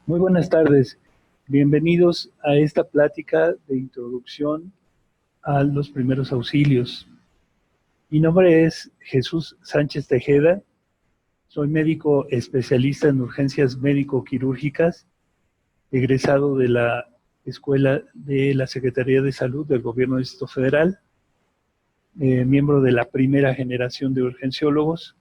Muy buenas tardes. Bienvenidos a esta plática de introducción a los primeros auxilios. Mi nombre es Jesús Sánchez Tejeda. Soy médico especialista en urgencias médico-quirúrgicas, egresado de la Escuela de la Secretaría de Salud del Gobierno del Distrito Federal, miembro de la primera generación de urgenciólogos.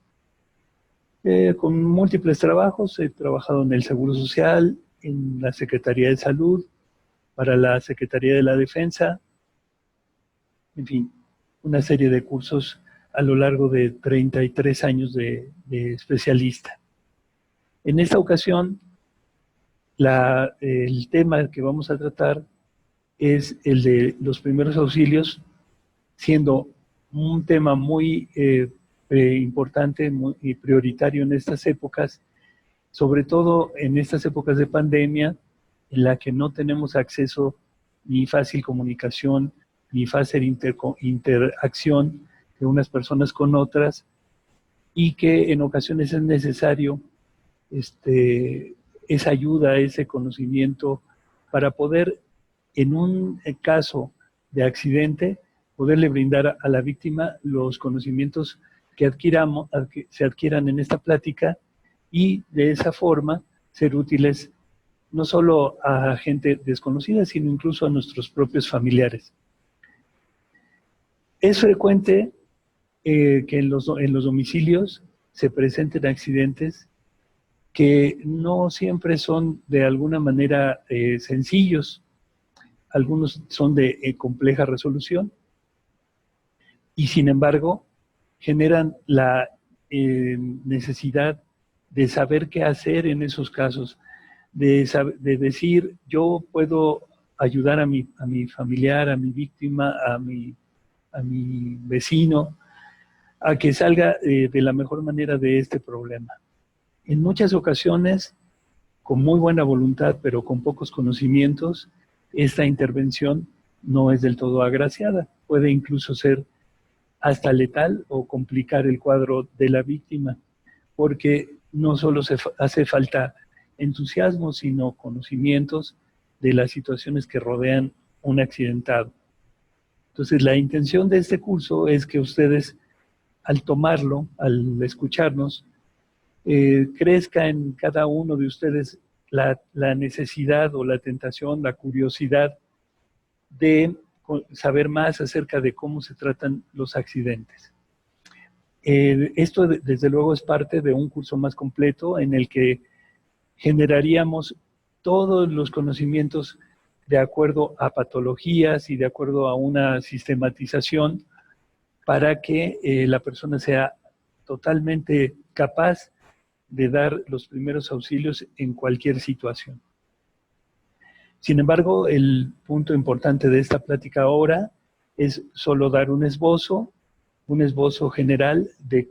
Con múltiples trabajos, he trabajado en el Seguro Social, en la Secretaría de Salud, para la Secretaría de la Defensa, en fin, una serie de cursos a lo largo de 33 años de especialista. En esta ocasión, el tema que vamos a tratar es el de los primeros auxilios, siendo un tema muy importante y prioritario en estas épocas, sobre todo en estas épocas de pandemia, en la que no tenemos acceso ni fácil comunicación, ni fácil interacción de unas personas con otras, y que en ocasiones es necesario esa ayuda, ese conocimiento, para poder, en un caso de accidente, poderle brindar a la víctima los conocimientos que se adquieran en esta plática, y de esa forma ser útiles no solo a gente desconocida, sino incluso a nuestros propios familiares. Es frecuente que en los domicilios se presenten accidentes que no siempre son de alguna manera sencillos. Algunos son de compleja resolución y sin embargo generan la necesidad de saber qué hacer en esos casos, de decir, yo puedo ayudar a mi familiar, a mi víctima, a mi vecino, a que salga de la mejor manera de este problema. En muchas ocasiones, con muy buena voluntad, pero con pocos conocimientos, esta intervención no es del todo agraciada. Puede incluso ser hasta letal o complicar el cuadro de la víctima, porque no solo hace falta entusiasmo, sino conocimientos de las situaciones que rodean un accidentado. Entonces, la intención de este curso es que ustedes, al tomarlo, al escucharnos, crezca en cada uno de ustedes la necesidad o la tentación, la curiosidad de saber más acerca de cómo se tratan los accidentes. Esto, desde luego, es parte de un curso más completo en el que generaríamos todos los conocimientos de acuerdo a patologías y de acuerdo a una sistematización para que la persona sea totalmente capaz de dar los primeros auxilios en cualquier situación. Sin embargo, el punto importante de esta plática ahora es solo dar un esbozo general de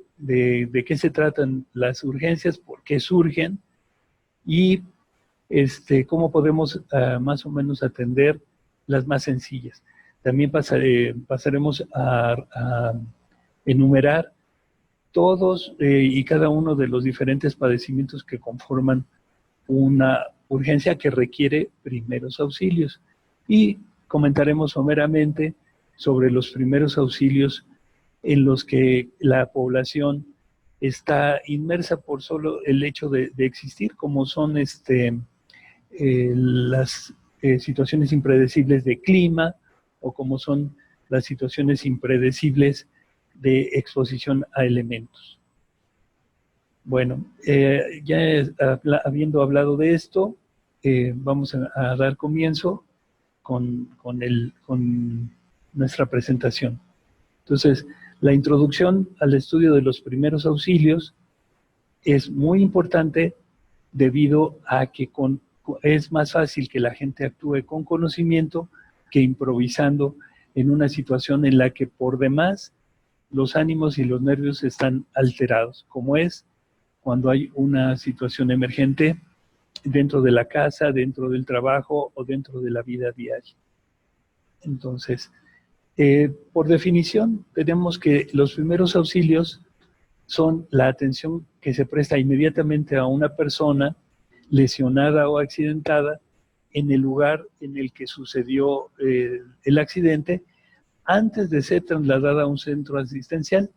qué se tratan las urgencias, por qué surgen y cómo podemos más o menos atender las más sencillas. También pasaremos a enumerar todos y cada uno de los diferentes padecimientos que conforman una urgencia que requiere primeros auxilios. Y comentaremos someramente sobre los primeros auxilios en los que la población está inmersa por solo el hecho de existir, como son las situaciones impredecibles de clima, o como son las situaciones impredecibles de exposición a elementos. Bueno, ya habiendo hablado de esto, vamos a dar comienzo con nuestra presentación. Entonces, la introducción al estudio de los primeros auxilios es muy importante debido a que es más fácil que la gente actúe con conocimiento que improvisando en una situación en la que por demás los ánimos y los nervios están alterados, como es cuando hay una situación emergente dentro de la casa, dentro del trabajo o dentro de la vida diaria. Entonces, por definición, tenemos que los primeros auxilios son la atención que se presta inmediatamente a una persona, lesionada o accidentada en el lugar en el que sucedió el accidente antes de ser trasladada a un centro asistencial.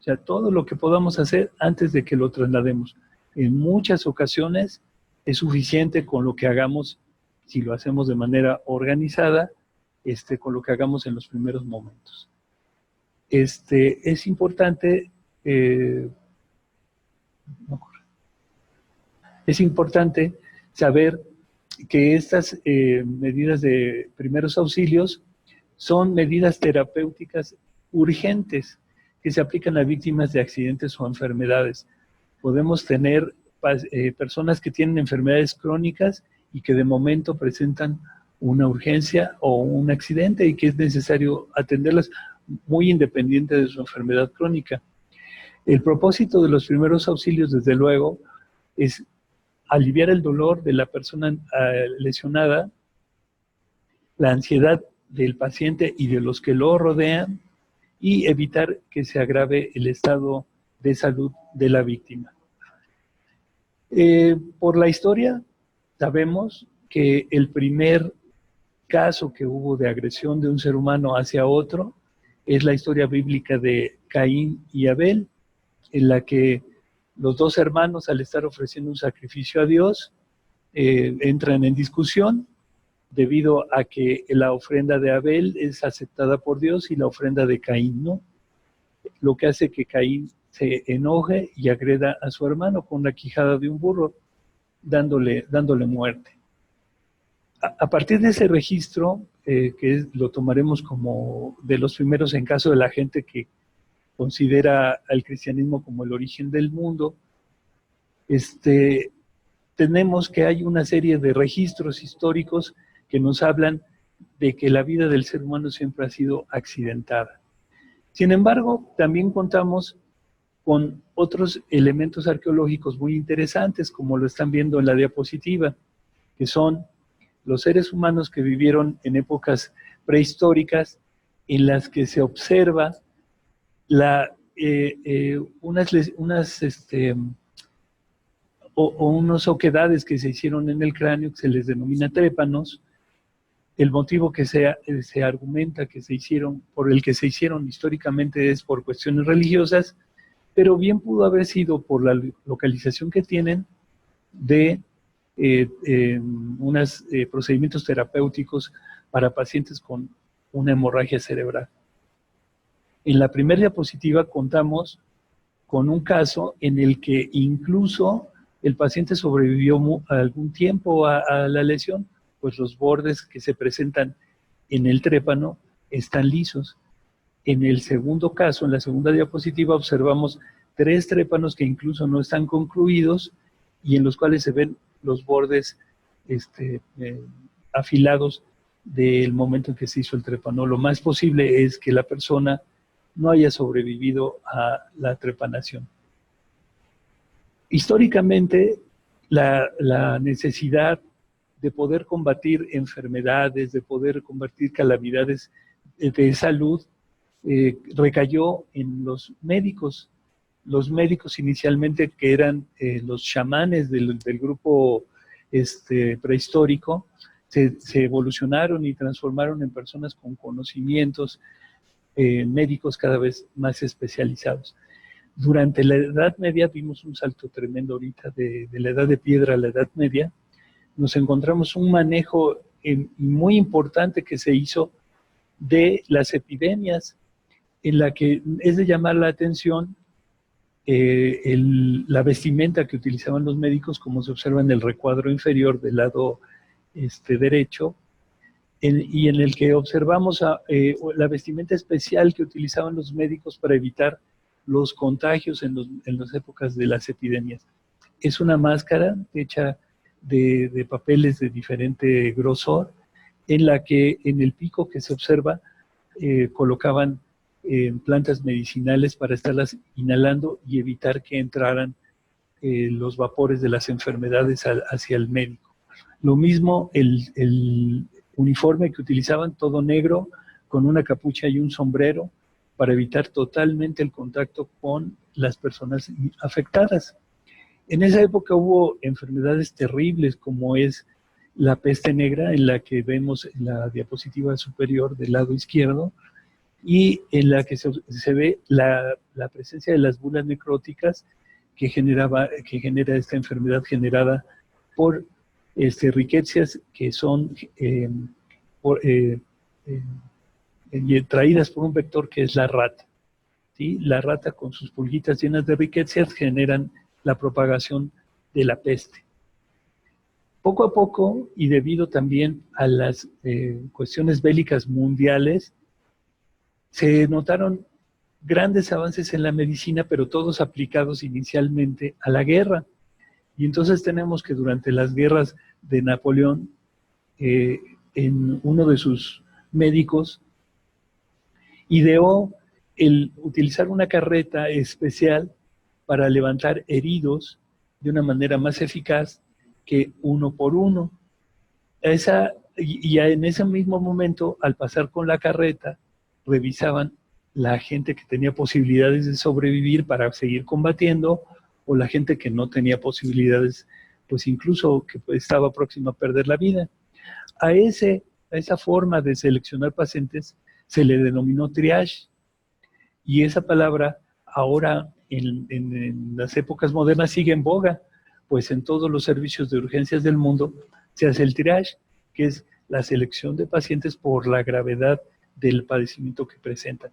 O sea, todo lo que podamos hacer antes de que lo traslademos. En muchas ocasiones es suficiente con lo que hagamos, si lo hacemos de manera organizada, con lo que hagamos en los primeros momentos. Es importante, saber que estas medidas de primeros auxilios son medidas terapéuticas urgentes que se aplican a víctimas de accidentes o enfermedades. Podemos tener personas que tienen enfermedades crónicas y que de momento presentan una urgencia o un accidente y que es necesario atenderlas muy independiente de su enfermedad crónica. El propósito de los primeros auxilios, desde luego, es aliviar el dolor de la persona lesionada, la ansiedad del paciente y de los que lo rodean, y evitar que se agrave el estado de salud de la víctima. Por la historia, sabemos que el primer caso que hubo de agresión de un ser humano hacia otro es la historia bíblica de Caín y Abel, en la que los dos hermanos, al estar ofreciendo un sacrificio a Dios, entran en discusión debido a que la ofrenda de Abel es aceptada por Dios y la ofrenda de Caín no, lo que hace que Caín se enoje y agreda a su hermano con la quijada de un burro, dándole muerte. A partir de ese registro, lo tomaremos como de los primeros en caso de la gente que considera al cristianismo como el origen del mundo, tenemos que hay una serie de registros históricos que nos hablan de que la vida del ser humano siempre ha sido accidentada. Sin embargo, también contamos con otros elementos arqueológicos muy interesantes, como lo están viendo en la diapositiva, que son los seres humanos que vivieron en épocas prehistóricas en las que se observa unas oquedades que se hicieron en el cráneo, que se les denomina trépanos. El motivo que se argumenta que por el que se hicieron históricamente es por cuestiones religiosas, pero bien pudo haber sido por la localización que tienen de unos procedimientos terapéuticos para pacientes con una hemorragia cerebral. En la primera diapositiva contamos con un caso en el que incluso el paciente sobrevivió algún tiempo a la lesión, pues los bordes que se presentan en el trépano están lisos. En el segundo caso, en la segunda diapositiva, observamos 3 trépanos que incluso no están concluidos y en los cuales se ven los bordes afilados del momento en que se hizo el trépano. Lo más posible es que la persona no haya sobrevivido a la trepanación. Históricamente, la necesidad de poder combatir enfermedades, de poder combatir calamidades de salud, recayó en los médicos. Los médicos inicialmente, que eran los chamanes del grupo prehistórico, se evolucionaron y transformaron en personas con conocimientos médicos cada vez más especializados. Durante la Edad Media vimos un salto tremendo ahorita de la Edad de Piedra a la Edad Media. Nos encontramos un manejo muy importante que se hizo de las epidemias, en la que es de llamar la atención la vestimenta que utilizaban los médicos, como se observa en el recuadro inferior del lado derecho, y en el que observamos la vestimenta especial que utilizaban los médicos para evitar los contagios en las épocas de las epidemias. Es una máscara hecha de papeles de diferente grosor, en la que en el pico que se observa colocaban plantas medicinales para estarlas inhalando y evitar que entraran los vapores de las enfermedades hacia el médico. Lo mismo el uniforme que utilizaban, todo negro, con una capucha y un sombrero, para evitar totalmente el contacto con las personas afectadas. En esa época hubo enfermedades terribles como es la peste negra, en la que vemos en la diapositiva superior del lado izquierdo, y en la que se ve la presencia de las bulas necróticas que genera esta enfermedad generada por riquecias que son traídas por un vector que es la rata. ¿Sí? La rata con sus pulguitas llenas de riquecias generan la propagación de la peste. Poco a poco, y debido también a las cuestiones bélicas mundiales, se notaron grandes avances en la medicina, pero todos aplicados inicialmente a la guerra. Y entonces tenemos que durante las guerras de Napoleón, en uno de sus médicos ideó el utilizar una carreta especial para levantar heridos de una manera más eficaz que uno por uno. Y en ese mismo momento, al pasar con la carreta, revisaban la gente que tenía posibilidades de sobrevivir para seguir combatiendo, o la gente que no tenía posibilidades, pues incluso que estaba próxima a perder la vida. A esa forma de seleccionar pacientes se le denominó triage, y esa palabra ahora en las épocas modernas sigue en boga, pues en todos los servicios de urgencias del mundo se hace el triage, que es la selección de pacientes por la gravedad del padecimiento que presentan,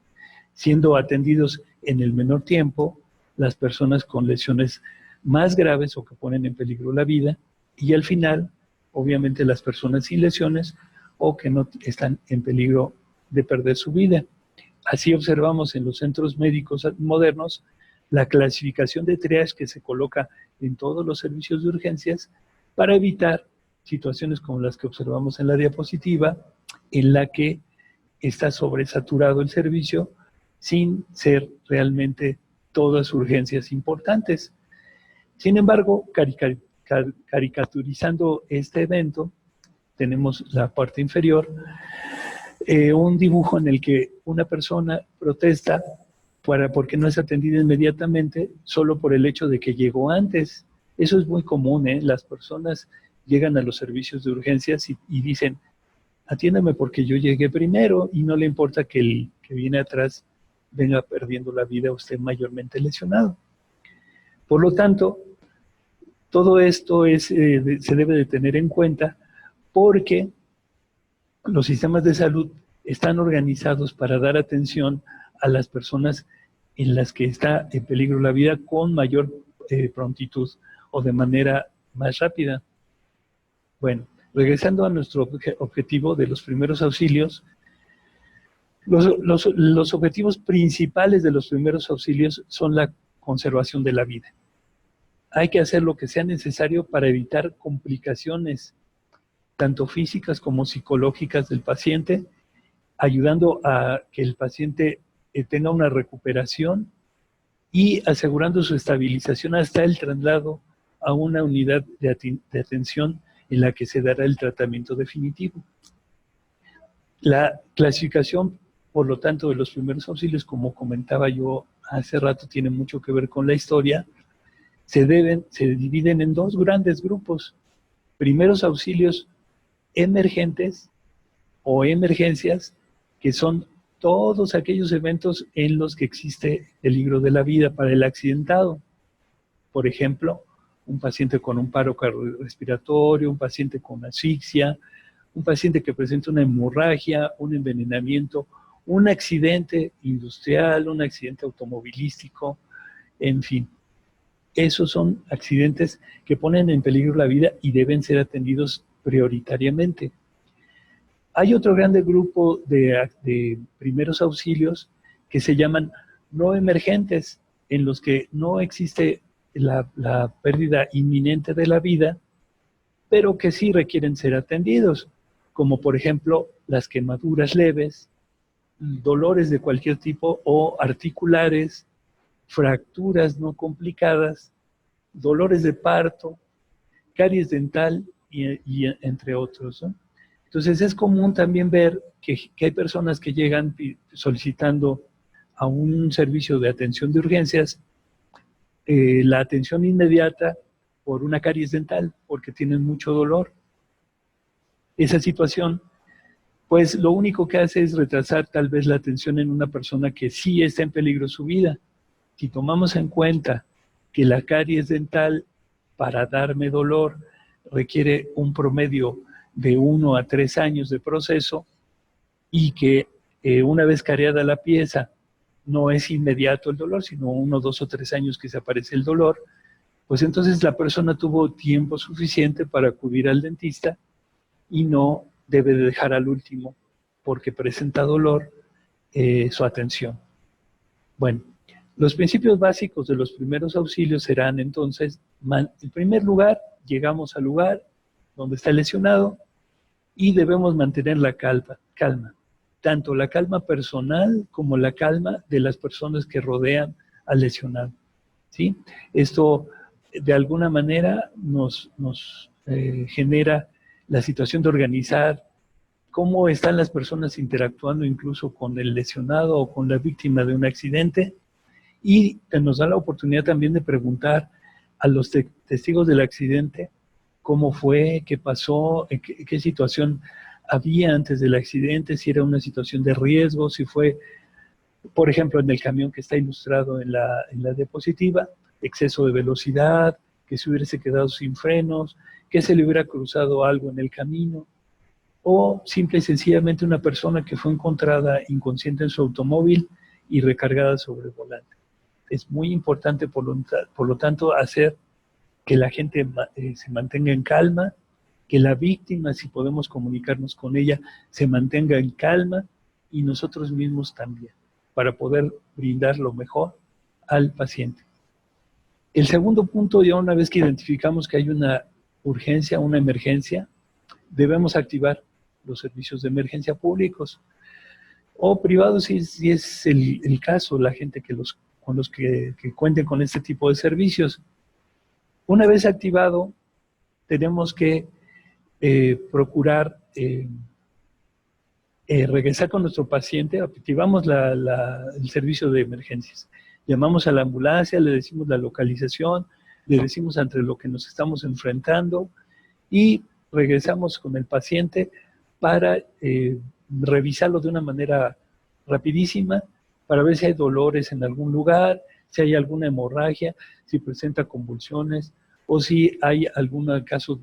siendo atendidos en el menor tiempo las personas con lesiones más graves o que ponen en peligro la vida, y al final, obviamente, las personas sin lesiones o que no están en peligro de perder su vida. Así observamos en los centros médicos modernos la clasificación de triage que se coloca en todos los servicios de urgencias para evitar situaciones como las que observamos en la diapositiva, en la que está sobresaturado el servicio sin ser realmente todas urgencias importantes. Sin embargo, caricaturizando este evento, tenemos la parte inferior, un dibujo en el que una persona protesta porque no es atendida inmediatamente solo por el hecho de que llegó antes. Eso es muy común, ¿eh? Las personas llegan a los servicios de urgencias y dicen, atiéndame porque yo llegué primero, y no le importa que el que viene atrás venga perdiendo la vida o esté mayormente lesionado. Por lo tanto, todo esto se debe de tener en cuenta porque los sistemas de salud están organizados para dar atención a las personas en las que está en peligro la vida con mayor prontitud o de manera más rápida. Bueno, regresando a nuestro objetivo de los primeros auxilios, los objetivos principales de los primeros auxilios son la conservación de la vida. Hay que hacer lo que sea necesario para evitar complicaciones, tanto físicas como psicológicas del paciente, ayudando a que el paciente tenga una recuperación y asegurando su estabilización hasta el traslado a una unidad de atención en la que se dará el tratamiento definitivo. La clasificación, por lo tanto, de los primeros auxilios, como comentaba yo hace rato, tiene mucho que ver con la historia. Se dividen en dos grandes grupos: primeros auxilios emergentes o emergencias, que son todos aquellos eventos en los que existe peligro de la vida para el accidentado. Por ejemplo, un paciente con un paro cardiorrespiratorio, un paciente con asfixia, un paciente que presenta una hemorragia, un envenenamiento, un accidente industrial, un accidente automovilístico, en fin. Esos son accidentes que ponen en peligro la vida y deben ser atendidos prioritariamente. Hay otro grande grupo de primeros auxilios que se llaman no emergentes, en los que no existe la pérdida inminente de la vida, pero que sí requieren ser atendidos, como por ejemplo las quemaduras leves, dolores de cualquier tipo o articulares, fracturas no complicadas, dolores de parto, caries dental y entre otros, ¿no? Entonces es común también ver que hay personas que llegan solicitando a un servicio de atención de urgencias la atención inmediata por una caries dental, porque tienen mucho dolor. Esa situación, pues lo único que hace es retrasar tal vez la atención en una persona que sí está en peligro su vida. Si tomamos en cuenta que la caries dental, para darme dolor, requiere un promedio de 1 a 3 años de proceso, y que una vez cariada la pieza no es inmediato el dolor, sino 1, 2 o 3 años que se aparece el dolor, pues entonces la persona tuvo tiempo suficiente para acudir al dentista y no debe de dejar al último, porque presenta dolor, su atención. Bueno, los principios básicos de los primeros auxilios serán entonces, en primer lugar, llegamos al lugar donde está lesionado y debemos mantener la calma, tanto la calma personal como la calma de las personas que rodean al lesionado, ¿sí? Esto de alguna manera nos genera la situación de organizar cómo están las personas interactuando incluso con el lesionado o con la víctima de un accidente, y nos da la oportunidad también de preguntar a los testigos del accidente cómo fue, qué pasó, qué situación había antes del accidente, si era una situación de riesgo, si fue, por ejemplo, en el camión que está ilustrado en la diapositiva, exceso de velocidad, que se hubiese quedado sin frenos, que se le hubiera cruzado algo en el camino, o simple y sencillamente una persona que fue encontrada inconsciente en su automóvil y recargada sobre el volante. Es muy importante, por lo tanto, hacer que la gente se mantenga en calma, que la víctima, si podemos comunicarnos con ella, se mantenga en calma, y nosotros mismos también, para poder brindar lo mejor al paciente. El segundo punto, ya una vez que identificamos que hay una urgencia, una emergencia, debemos activar los servicios de emergencia públicos o privados, si es el caso, la gente que cuenten con este tipo de servicios. Una vez activado, tenemos que procurar regresar con nuestro paciente, activamos el servicio de emergencias. Llamamos a la ambulancia, le decimos la localización, le decimos ante lo que nos estamos enfrentando, y regresamos con el paciente para revisarlo de una manera rapidísima, para ver si hay dolores en algún lugar, si hay alguna hemorragia, si presenta convulsiones, o si hay algún caso,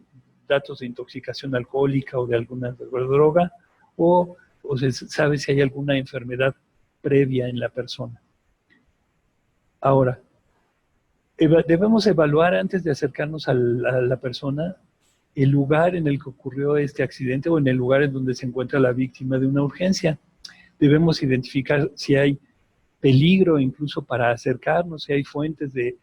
datos de intoxicación alcohólica o de alguna droga, o se sabe si hay alguna enfermedad previa en la persona. Ahora, debemos evaluar antes de acercarnos a la persona el lugar en el que ocurrió este accidente o en el lugar en donde se encuentra la víctima de una urgencia. Debemos identificar si hay peligro incluso para acercarnos, si hay fuentes de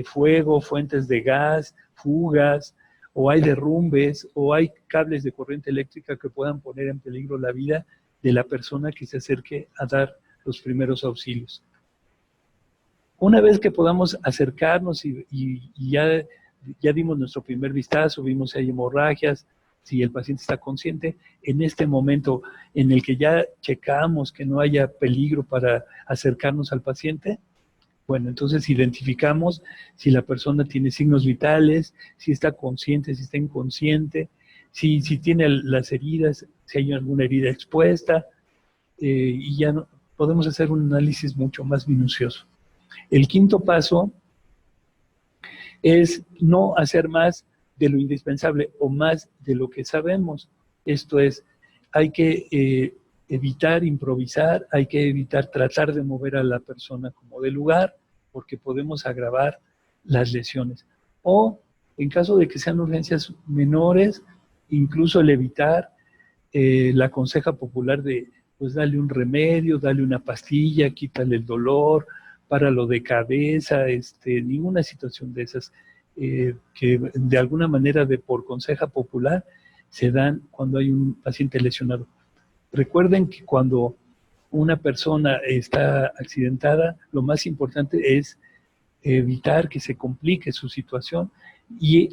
fuego, fuentes de gas, fugas, o hay derrumbes, o hay cables de corriente eléctrica que puedan poner en peligro la vida de la persona que se acerque a dar los primeros auxilios. Una vez que podamos acercarnos y ya dimos nuestro primer vistazo, vimos si hay hemorragias, si el paciente está consciente, en este momento en el que ya checamos que no haya peligro para acercarnos al paciente, bueno, entonces identificamos si la persona tiene signos vitales, si está consciente, si está inconsciente, si tiene las heridas, si hay alguna herida expuesta, y ya podemos hacer un análisis mucho más minucioso. El quinto paso es no hacer más de lo indispensable o más de lo que sabemos. Esto es, hay que evitar improvisar, hay que evitar tratar de mover a la persona como de lugar, porque podemos agravar las lesiones. O, en caso de que sean urgencias menores, incluso el evitar la conseja popular de, pues, dale un remedio, dale una pastilla, quítale el dolor, páralo de cabeza, ninguna situación de esas que de alguna manera por conseja popular se dan cuando hay un paciente lesionado. Recuerden que cuando una persona está accidentada, lo más importante es evitar que se complique su situación y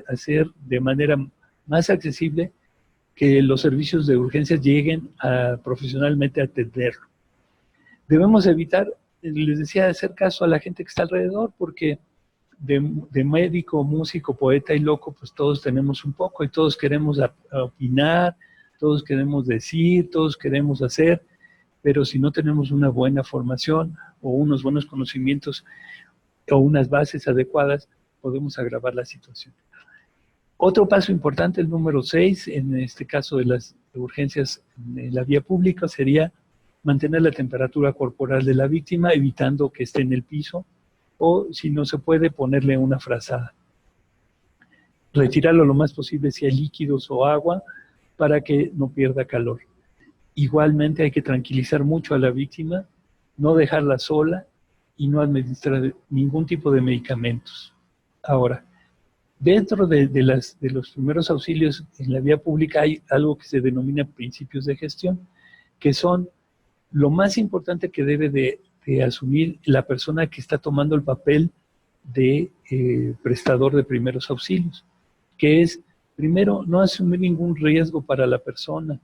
hacer de manera más accesible que los servicios de urgencias lleguen profesionalmente a atenderlo. Debemos evitar, les decía, hacer caso a la gente que está alrededor, porque de médico, músico, poeta y loco, pues todos tenemos un poco y todos queremos opinar, todos queremos decir, todos queremos hacer, pero si no tenemos una buena formación o unos buenos conocimientos o unas bases adecuadas, podemos agravar la situación. Otro paso importante, el número 6, en este caso de las urgencias en la vía pública, sería mantener la temperatura corporal de la víctima, evitando que esté en el piso, o si no se puede, ponerle una frazada. Retirarlo lo más posible si hay líquidos o agua para que no pierda calor. Igualmente hay que tranquilizar mucho a la víctima, no dejarla sola y no administrar ningún tipo de medicamentos. Ahora, dentro de los primeros auxilios en la vía pública hay algo que se denomina principios de gestión, que son lo más importante que debe de asumir la persona que está tomando el papel de prestador de primeros auxilios, que es, primero, no asumir ningún riesgo para la persona,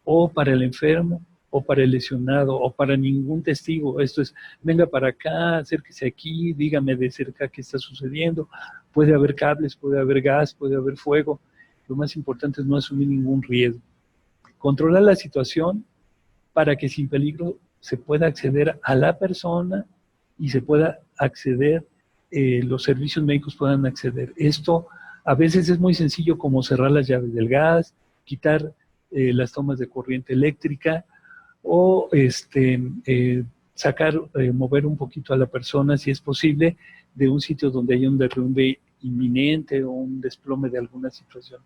o para el enfermo, o para el lesionado, o para ningún testigo. Esto es, venga para acá, acérquese aquí, dígame de cerca qué está sucediendo. Puede haber cables, puede haber gas, puede haber fuego. Lo más importante es no asumir ningún riesgo. Controlar la situación para que sin peligro se pueda acceder a la persona y se pueda acceder, los servicios médicos puedan acceder. Esto a veces es muy sencillo, como cerrar las llaves del gas, quitar las tomas de corriente eléctrica, o mover un poquito a la persona, si es posible, de un sitio donde haya un derrumbe inminente o un desplome de alguna situación,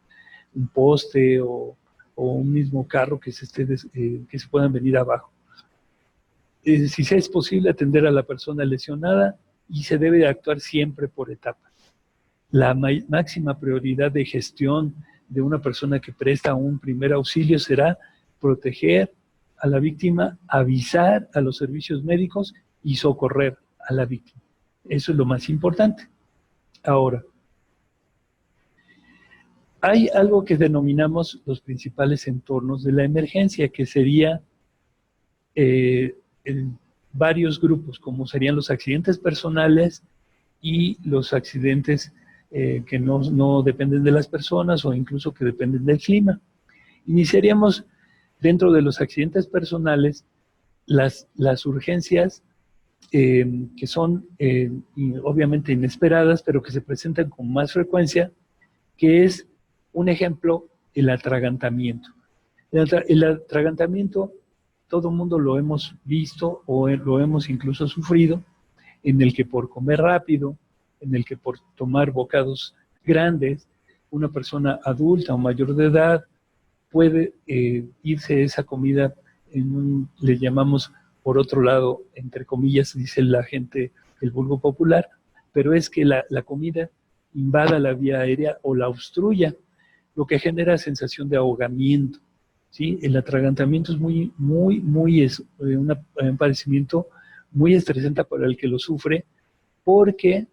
un poste o un mismo carro que se puedan venir abajo. Si es posible, atender a la persona lesionada, y se debe actuar siempre por etapas. La máxima prioridad de gestión de una persona que presta un primer auxilio será proteger a la víctima, avisar a los servicios médicos y socorrer a la víctima. Eso es lo más importante. Ahora, hay algo que denominamos los principales entornos de la emergencia, que sería varios grupos, como serían los accidentes personales y los accidentes que no dependen de las personas o incluso que dependen del clima. Iniciaríamos dentro de los accidentes personales las urgencias que son obviamente inesperadas, pero que se presentan con más frecuencia, que es, un ejemplo, el atragantamiento. El atragantamiento, todo el mundo lo hemos visto o lo hemos incluso sufrido, en el que por comer rápido, en el que por tomar bocados grandes, una persona adulta o mayor de edad puede irse esa comida le llamamos, por otro lado, entre comillas, dice la gente, el vulgo popular, pero es que la comida invada la vía aérea o la obstruya, lo que genera sensación de ahogamiento, ¿sí? El atragantamiento es un padecimiento muy estresante para el que lo sufre, porque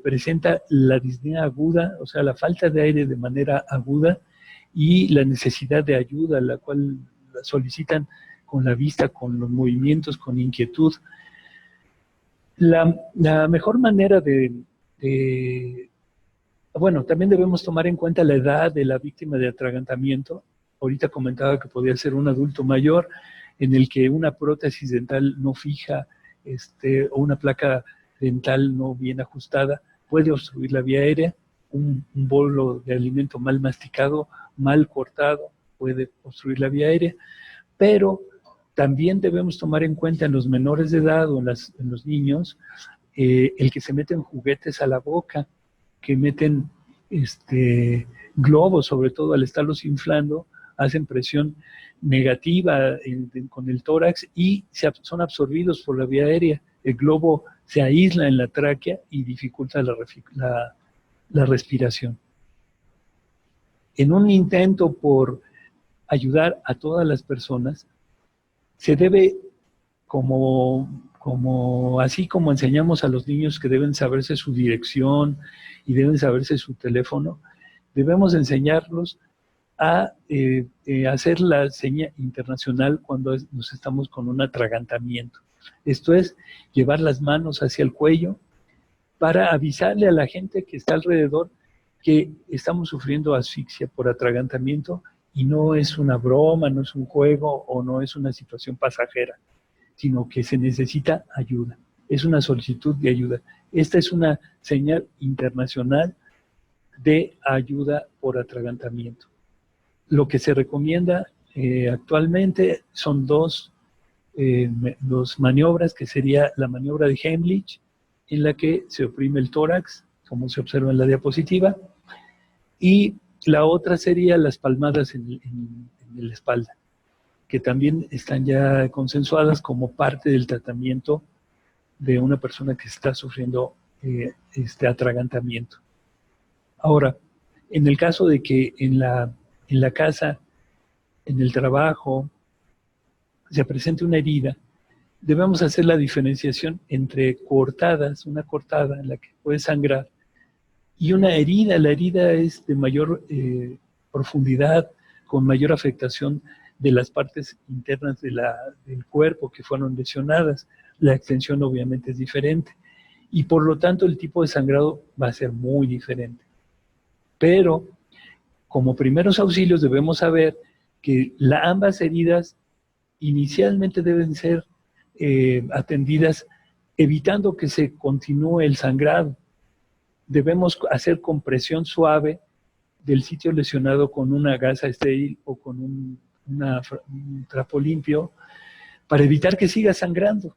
presenta la disnea aguda, o sea, la falta de aire de manera aguda, y la necesidad de ayuda, la cual la solicitan con la vista, con los movimientos, con inquietud. La mejor manera bueno, también debemos tomar en cuenta la edad de la víctima de atragantamiento. Ahorita comentaba que podía ser un adulto mayor, en el que una prótesis dental no fija o una placa dental no bien ajustada puede obstruir la vía aérea. Un bolo de alimento mal masticado, mal cortado, puede obstruir la vía aérea, pero también debemos tomar en cuenta en los menores de edad o en los niños, el que se meten juguetes a la boca, que meten globos, sobre todo al estarlos inflando, hacen presión negativa con el tórax y son absorbidos por la vía aérea. El globo se aísla en la tráquea y dificulta la respiración. En un intento por ayudar a todas las personas, se debe, así como enseñamos a los niños que deben saberse su dirección y deben saberse su teléfono, debemos enseñarlos a hacer la seña internacional cuando nos estamos con un atragantamiento. Esto es, llevar las manos hacia el cuello, para avisarle a la gente que está alrededor que estamos sufriendo asfixia por atragantamiento y no es una broma, no es un juego o no es una situación pasajera, sino que se necesita ayuda. Es una solicitud de ayuda. Esta es una señal internacional de ayuda por atragantamiento. Lo que se recomienda actualmente son dos maniobras, que sería la maniobra de Heimlich, en la que se oprime el tórax, como se observa en la diapositiva, y la otra sería las palmadas en la espalda, que también están ya consensuadas como parte del tratamiento de una persona que está sufriendo este atragantamiento. Ahora, en el caso de que en la casa, en el trabajo, se presente una herida, debemos hacer la diferenciación entre cortadas, una cortada en la que puede sangrar, y una herida. La herida es de mayor profundidad, con mayor afectación de las partes internas del cuerpo que fueron lesionadas. La extensión obviamente es diferente, y por lo tanto el tipo de sangrado va a ser muy diferente. Pero como primeros auxilios debemos saber que ambas heridas inicialmente deben ser atendidas evitando que se continúe el sangrado. Debemos hacer compresión suave del sitio lesionado con una gasa estéril o con un trapo limpio para evitar que siga sangrando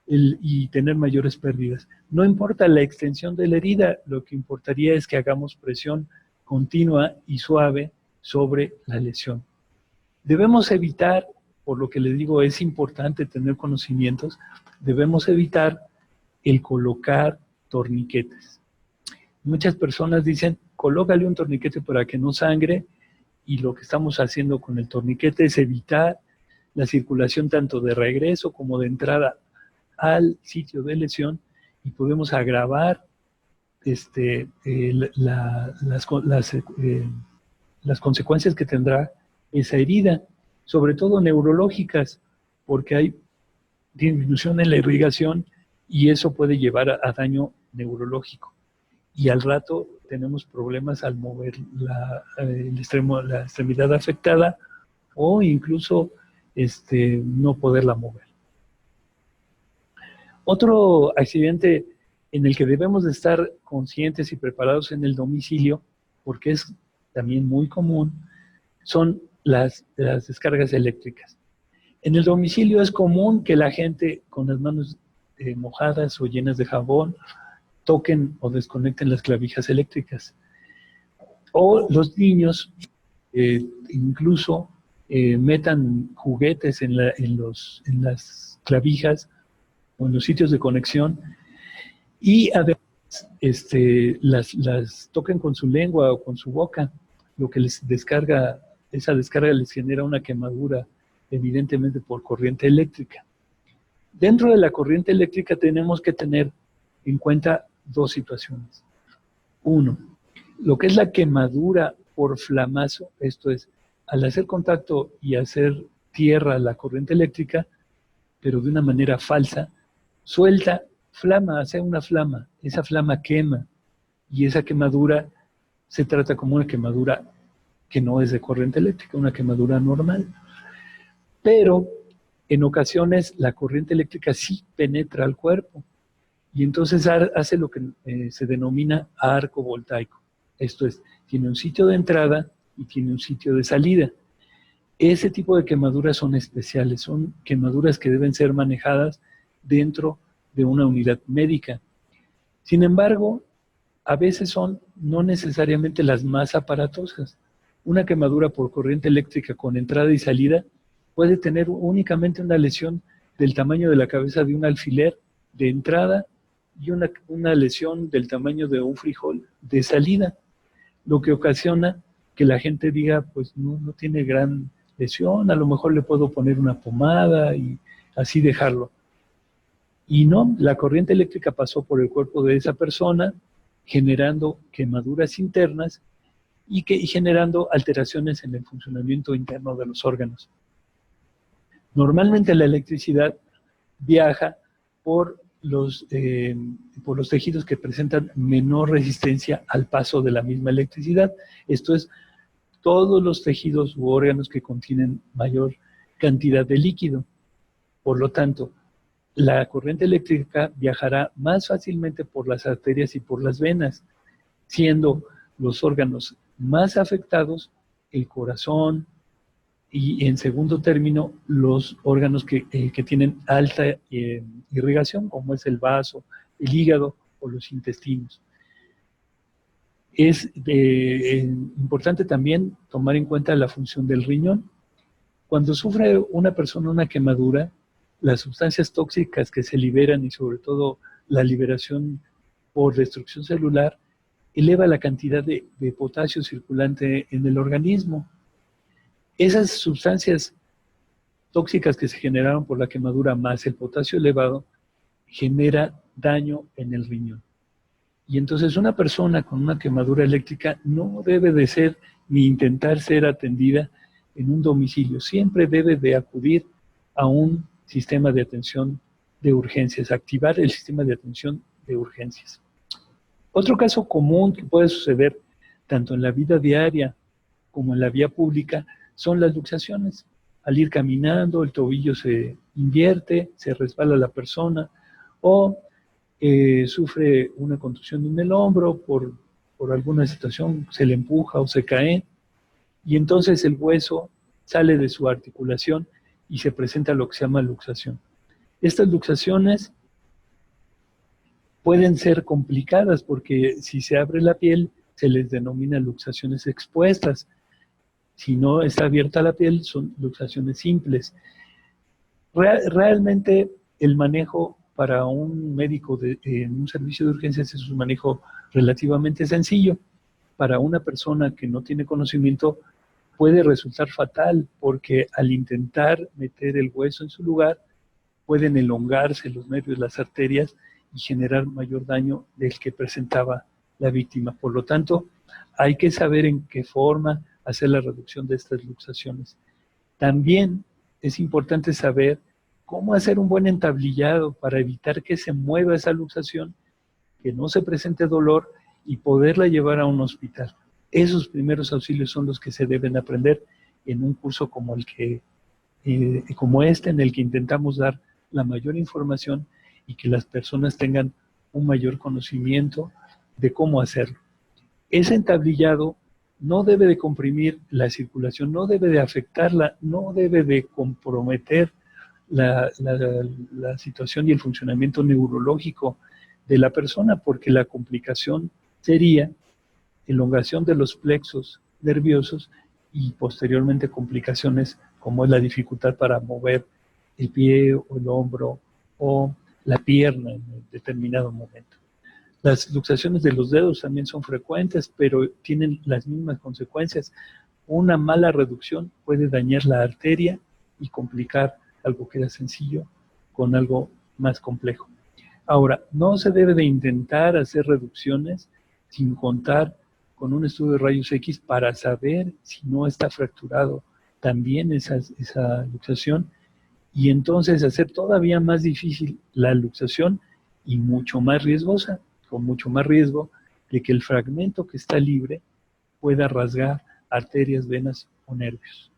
y tener mayores pérdidas. No importa la extensión de la herida, lo que importaría es que hagamos presión continua y suave sobre la lesión. Debemos evitar, por lo que les digo, es importante tener conocimientos, debemos evitar el colocar torniquetes. Muchas personas dicen, colócale un torniquete para que no sangre, y lo que estamos haciendo con el torniquete es evitar la circulación tanto de regreso como de entrada al sitio de lesión, y podemos agravar las consecuencias que tendrá esa herida, sobre todo neurológicas, porque hay disminución en la irrigación y eso puede llevar a daño neurológico. Y al rato tenemos problemas al mover la extremidad afectada, o incluso no poderla mover. Otro accidente en el que debemos de estar conscientes y preparados en el domicilio, porque es también muy común, son las descargas eléctricas. En el domicilio es común que la gente con las manos mojadas o llenas de jabón toquen o desconecten las clavijas eléctricas. O los niños incluso metan juguetes en las clavijas o en los sitios de conexión, y además las toquen con su lengua o con su boca, lo que esa descarga les genera una quemadura, evidentemente por corriente eléctrica. Dentro de la corriente eléctrica tenemos que tener en cuenta dos situaciones. Uno, lo que es la quemadura por flamazo, esto es, al hacer contacto y hacer tierra la corriente eléctrica, pero de una manera falsa, suelta flama, hace una flama, esa flama quema, y esa quemadura se trata como una quemadura que no es de corriente eléctrica, una quemadura normal. Pero en ocasiones la corriente eléctrica sí penetra al cuerpo, y entonces hace lo que se denomina arco voltaico. Esto es, tiene un sitio de entrada y tiene un sitio de salida. Ese tipo de quemaduras son especiales, son quemaduras que deben ser manejadas dentro de una unidad médica. Sin embargo, a veces son no necesariamente las más aparatosas. Una quemadura por corriente eléctrica con entrada y salida puede tener únicamente una lesión del tamaño de la cabeza de un alfiler de entrada y una lesión del tamaño de un frijol de salida, lo que ocasiona que la gente diga, pues no tiene gran lesión, a lo mejor le puedo poner una pomada y así dejarlo. Y no, la corriente eléctrica pasó por el cuerpo de esa persona, generando quemaduras internas y generando alteraciones en el funcionamiento interno de los órganos. Normalmente la electricidad viaja por por los tejidos que presentan menor resistencia al paso de la misma electricidad. Esto es, todos los tejidos u órganos que contienen mayor cantidad de líquido. Por lo tanto, la corriente eléctrica viajará más fácilmente por las arterias y por las venas, siendo los órganos más afectados el corazón y, en segundo término, los órganos que tienen alta irrigación, como es el vaso, el hígado o los intestinos. Es importante también tomar en cuenta la función del riñón. Cuando sufre una persona una quemadura, las sustancias tóxicas que se liberan y sobre todo la liberación por destrucción celular eleva la cantidad de potasio circulante en el organismo. Esas sustancias tóxicas que se generaron por la quemadura más el potasio elevado genera daño en el riñón. Y entonces una persona con una quemadura eléctrica no debe de ser ni intentar ser atendida en un domicilio. Siempre debe de acudir a un sistema de atención de urgencias, activar el sistema de atención de urgencias. Otro caso común que puede suceder tanto en la vida diaria como en la vía pública son las luxaciones. Al ir caminando, el tobillo se invierte, se resbala la persona o sufre una contusión en el hombro por alguna situación, se le empuja o se cae, y entonces el hueso sale de su articulación y se presenta lo que se llama luxación. Estas luxaciones pueden ser complicadas porque si se abre la piel se les denomina luxaciones expuestas. Si no está abierta la piel son luxaciones simples. Realmente el manejo para un médico en un servicio de urgencias es un manejo relativamente sencillo. Para una persona que no tiene conocimiento puede resultar fatal porque al intentar meter el hueso en su lugar pueden elongarse los nervios, las arterias y generar mayor daño del que presentaba la víctima. Por lo tanto, hay que saber en qué forma hacer la reducción de estas luxaciones. También es importante saber cómo hacer un buen entablillado para evitar que se mueva esa luxación, que no se presente dolor y poderla llevar a un hospital. Esos primeros auxilios son los que se deben aprender en un curso como como este, en el que intentamos dar la mayor información y que las personas tengan un mayor conocimiento de cómo hacerlo. Ese entablillado no debe de comprimir la circulación, no debe de afectarla, no debe de comprometer la situación y el funcionamiento neurológico de la persona, porque la complicación sería elongación de los plexos nerviosos y posteriormente complicaciones como es la dificultad para mover el pie o el hombro o la pierna en determinado momento. Las luxaciones de los dedos también son frecuentes, pero tienen las mismas consecuencias. Una mala reducción puede dañar la arteria y complicar algo que era sencillo con algo más complejo. Ahora, no se debe de intentar hacer reducciones sin contar con un estudio de rayos X para saber si no está fracturado también esa luxación, y entonces hacer todavía más difícil la luxación y mucho más riesgosa, con mucho más riesgo de que el fragmento que está libre pueda rasgar arterias, venas o nervios.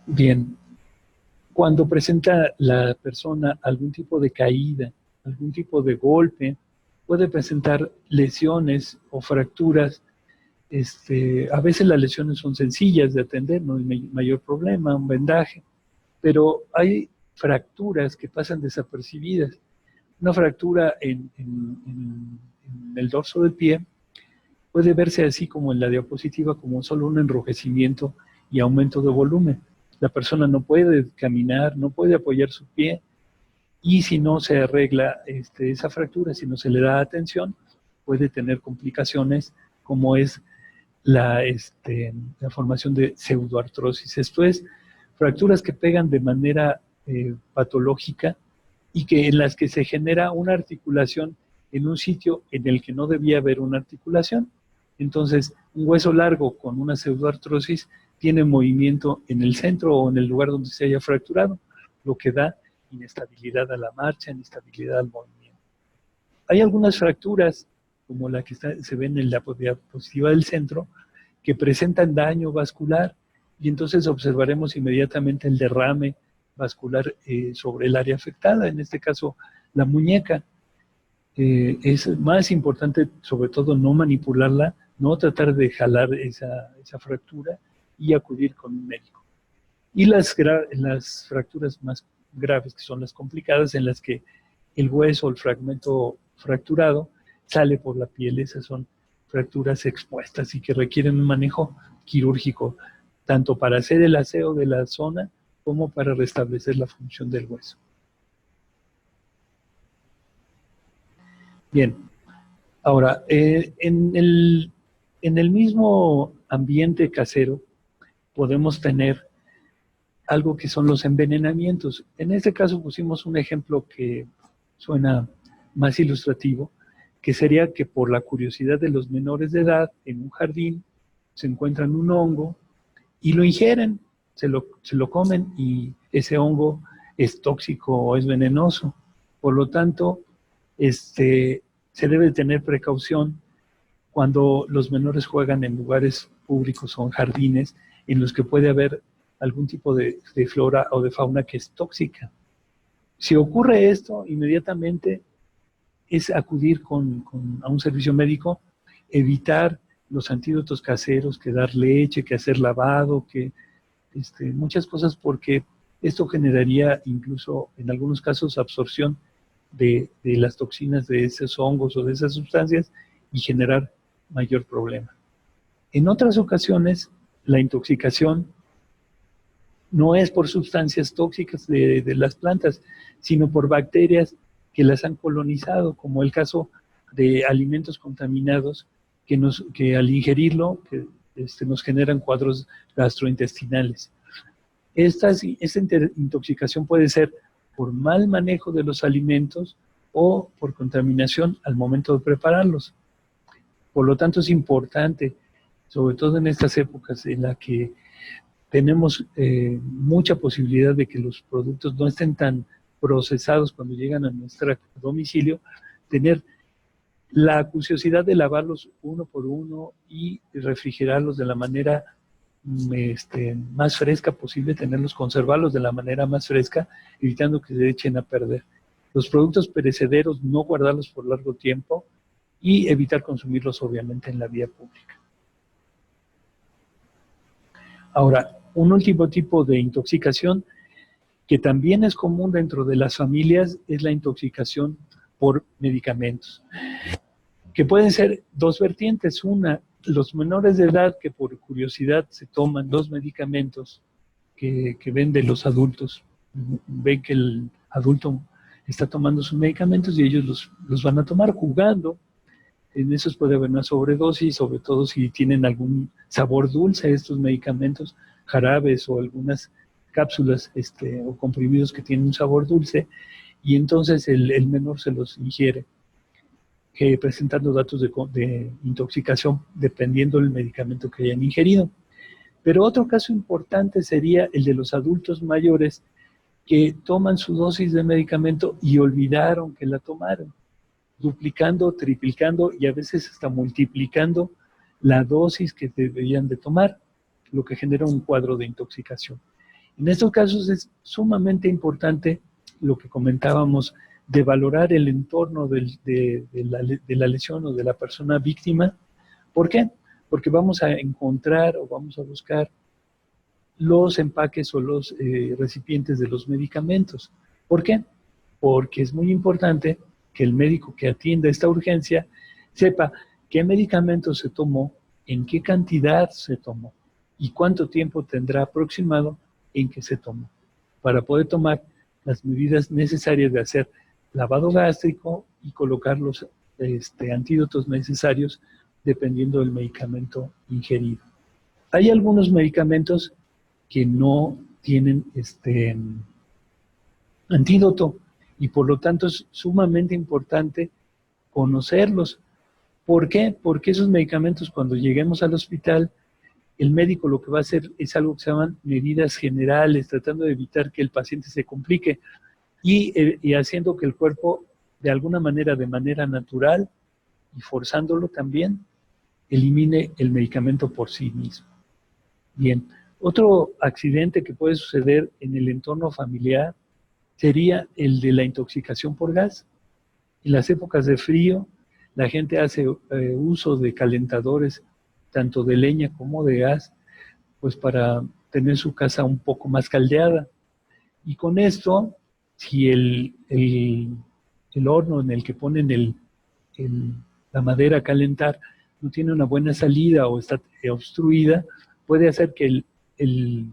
Bien, cuando presenta la persona algún tipo de caída, algún tipo de golpe, puede presentar lesiones o fracturas. A veces las lesiones son sencillas de atender, no hay mayor problema, un vendaje, pero hay fracturas que pasan desapercibidas. Una fractura en el dorso del pie puede verse así como en la diapositiva, como solo un enrojecimiento y aumento de volumen. La persona no puede caminar, no puede apoyar su pie, y si no se arregla esa fractura, si no se le da atención, puede tener complicaciones como es la formación de pseudoartrosis. Esto es, fracturas que pegan de manera patológica y en las que se genera una articulación en un sitio en el que no debía haber una articulación. Entonces, un hueso largo con una pseudoartrosis tiene movimiento en el centro o en el lugar donde se haya fracturado, lo que da inestabilidad a la marcha, inestabilidad al movimiento. Hay algunas fracturas, como la que se ve en la diapositiva del centro, que presentan daño vascular, y entonces observaremos inmediatamente el derrame vascular sobre el área afectada, en este caso la muñeca. Es más importante, sobre todo, no manipularla, no tratar de jalar esa fractura y acudir con un médico. Y las fracturas más graves, que son las complicadas, en las que el hueso o el fragmento fracturado sale por la piel, esas son fracturas expuestas y que requieren un manejo quirúrgico, tanto para hacer el aseo de la zona como para restablecer la función del hueso. Bien, ahora, en el mismo ambiente casero podemos tener algo que son los envenenamientos. En este caso pusimos un ejemplo que suena más ilustrativo, que sería que por la curiosidad de los menores de edad, en un jardín se encuentran un hongo y lo ingieren, se lo comen, y ese hongo es tóxico o es venenoso. Por lo tanto, se debe tener precaución cuando los menores juegan en lugares públicos o en jardines en los que puede haber algún tipo de flora o de fauna que es tóxica. Si ocurre esto, inmediatamente es acudir a un servicio médico, evitar los antídotos caseros, que dar leche, que hacer lavado, que muchas cosas, porque esto generaría incluso en algunos casos absorción de las toxinas de esos hongos o de esas sustancias y generar mayor problema. En otras ocasiones, la intoxicación no es por sustancias tóxicas de las plantas, sino por bacterias que las han colonizado, como el caso de alimentos contaminados que al ingerirlo nos generan cuadros gastrointestinales. Esta intoxicación puede ser por mal manejo de los alimentos o por contaminación al momento de prepararlos. Por lo tanto, es importante, sobre todo en estas épocas en las que tenemos mucha posibilidad de que los productos no estén tan procesados cuando llegan a nuestro domicilio, tener la acuciosidad de lavarlos uno por uno y refrigerarlos de la manera más fresca posible, conservarlos de la manera más fresca, evitando que se echen a perder. Los productos perecederos, no guardarlos por largo tiempo y evitar consumirlos, obviamente, en la vía pública. Ahora, un último tipo de intoxicación que también es común dentro de las familias es la intoxicación por medicamentos, que pueden ser dos vertientes. Una, los menores de edad que por curiosidad se toman los medicamentos que ven de los adultos, ven que el adulto está tomando sus medicamentos y ellos los van a tomar jugando. En esos puede haber una sobredosis, sobre todo si tienen algún sabor dulce estos medicamentos, jarabes o algunas cápsulas o comprimidos que tienen un sabor dulce, y entonces el menor se los ingiere, presentando datos de intoxicación dependiendo del medicamento que hayan ingerido. Pero otro caso importante sería el de los adultos mayores que toman su dosis de medicamento y olvidaron que la tomaron, duplicando, triplicando y a veces hasta multiplicando la dosis que deberían de tomar, lo que genera un cuadro de intoxicación. En estos casos es sumamente importante lo que comentábamos de valorar el entorno de la lesión o de la persona víctima. ¿Por qué? Porque vamos a encontrar o vamos a buscar los empaques o los recipientes de los medicamentos. ¿Por qué? Porque es muy importante que el médico que atienda esta urgencia sepa qué medicamento se tomó, en qué cantidad se tomó y cuánto tiempo tendrá aproximado en que se tomó, para poder tomar las medidas necesarias de hacer lavado gástrico y colocar los antídotos necesarios dependiendo del medicamento ingerido. Hay algunos medicamentos que no tienen antídoto y por lo tanto es sumamente importante conocerlos. ¿Por qué? Porque esos medicamentos, cuando lleguemos al hospital, el médico lo que va a hacer es algo que se llaman medidas generales, tratando de evitar que el paciente se complique y haciendo que el cuerpo, de alguna manera, de manera natural y forzándolo también, elimine el medicamento por sí mismo. Bien, otro accidente que puede suceder en el entorno familiar sería el de la intoxicación por gas. En las épocas de frío, la gente hace uso de calentadores, tanto de leña como de gas, pues para tener su casa un poco más caldeada. Y con esto, si el horno en el que ponen la madera a calentar no tiene una buena salida o está obstruida, puede hacer que el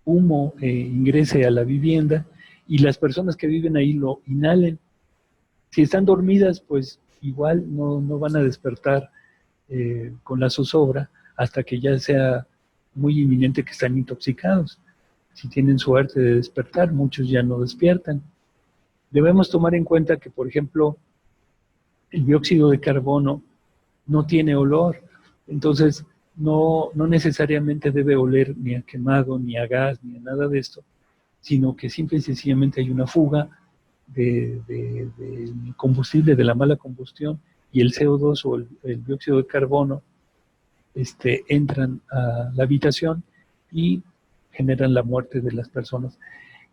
humo ingrese a la vivienda y las personas que viven ahí lo inhalen. Si están dormidas, pues igual no van a despertar con la zozobra hasta que ya sea muy inminente que están intoxicados. Si tienen suerte de despertar, muchos ya no despiertan. Debemos tomar en cuenta que, por ejemplo, el dióxido de carbono no tiene olor, entonces no necesariamente debe oler ni a quemado, ni a gas, ni a nada de esto, sino que simple y sencillamente hay una fuga de combustible, de la mala combustión, y el CO2 o el dióxido de carbono entran a la habitación y generan la muerte de las personas.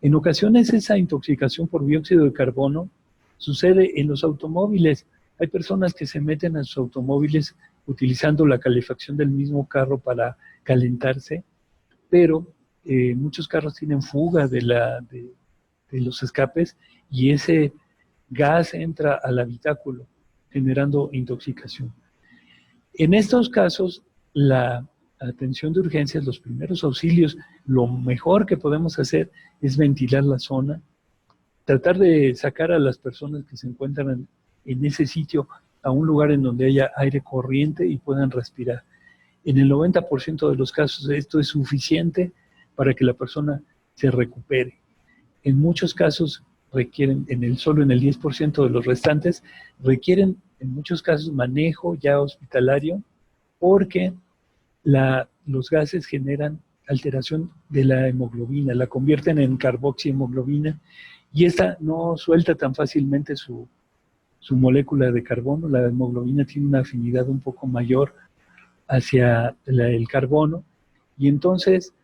En ocasiones esa intoxicación por dióxido de carbono sucede en los automóviles. Hay personas que se meten a sus automóviles utilizando la calefacción del mismo carro para calentarse, pero muchos carros tienen fuga de los escapes y ese gas entra al habitáculo generando intoxicación. En estos casos, la atención de urgencias, los primeros auxilios, lo mejor que podemos hacer es ventilar la zona, tratar de sacar a las personas que se encuentran en ese sitio a un lugar en donde haya aire corriente y puedan respirar. En el 90% de los casos esto es suficiente para que la persona se recupere. En muchos casos requieren, solo en el 10% de los restantes, requieren en muchos casos manejo ya hospitalario porque los gases generan alteración de la hemoglobina, la convierten en carboxihemoglobina y esta no suelta tan fácilmente su molécula de carbono. La hemoglobina tiene una afinidad un poco mayor hacia el carbono y entonces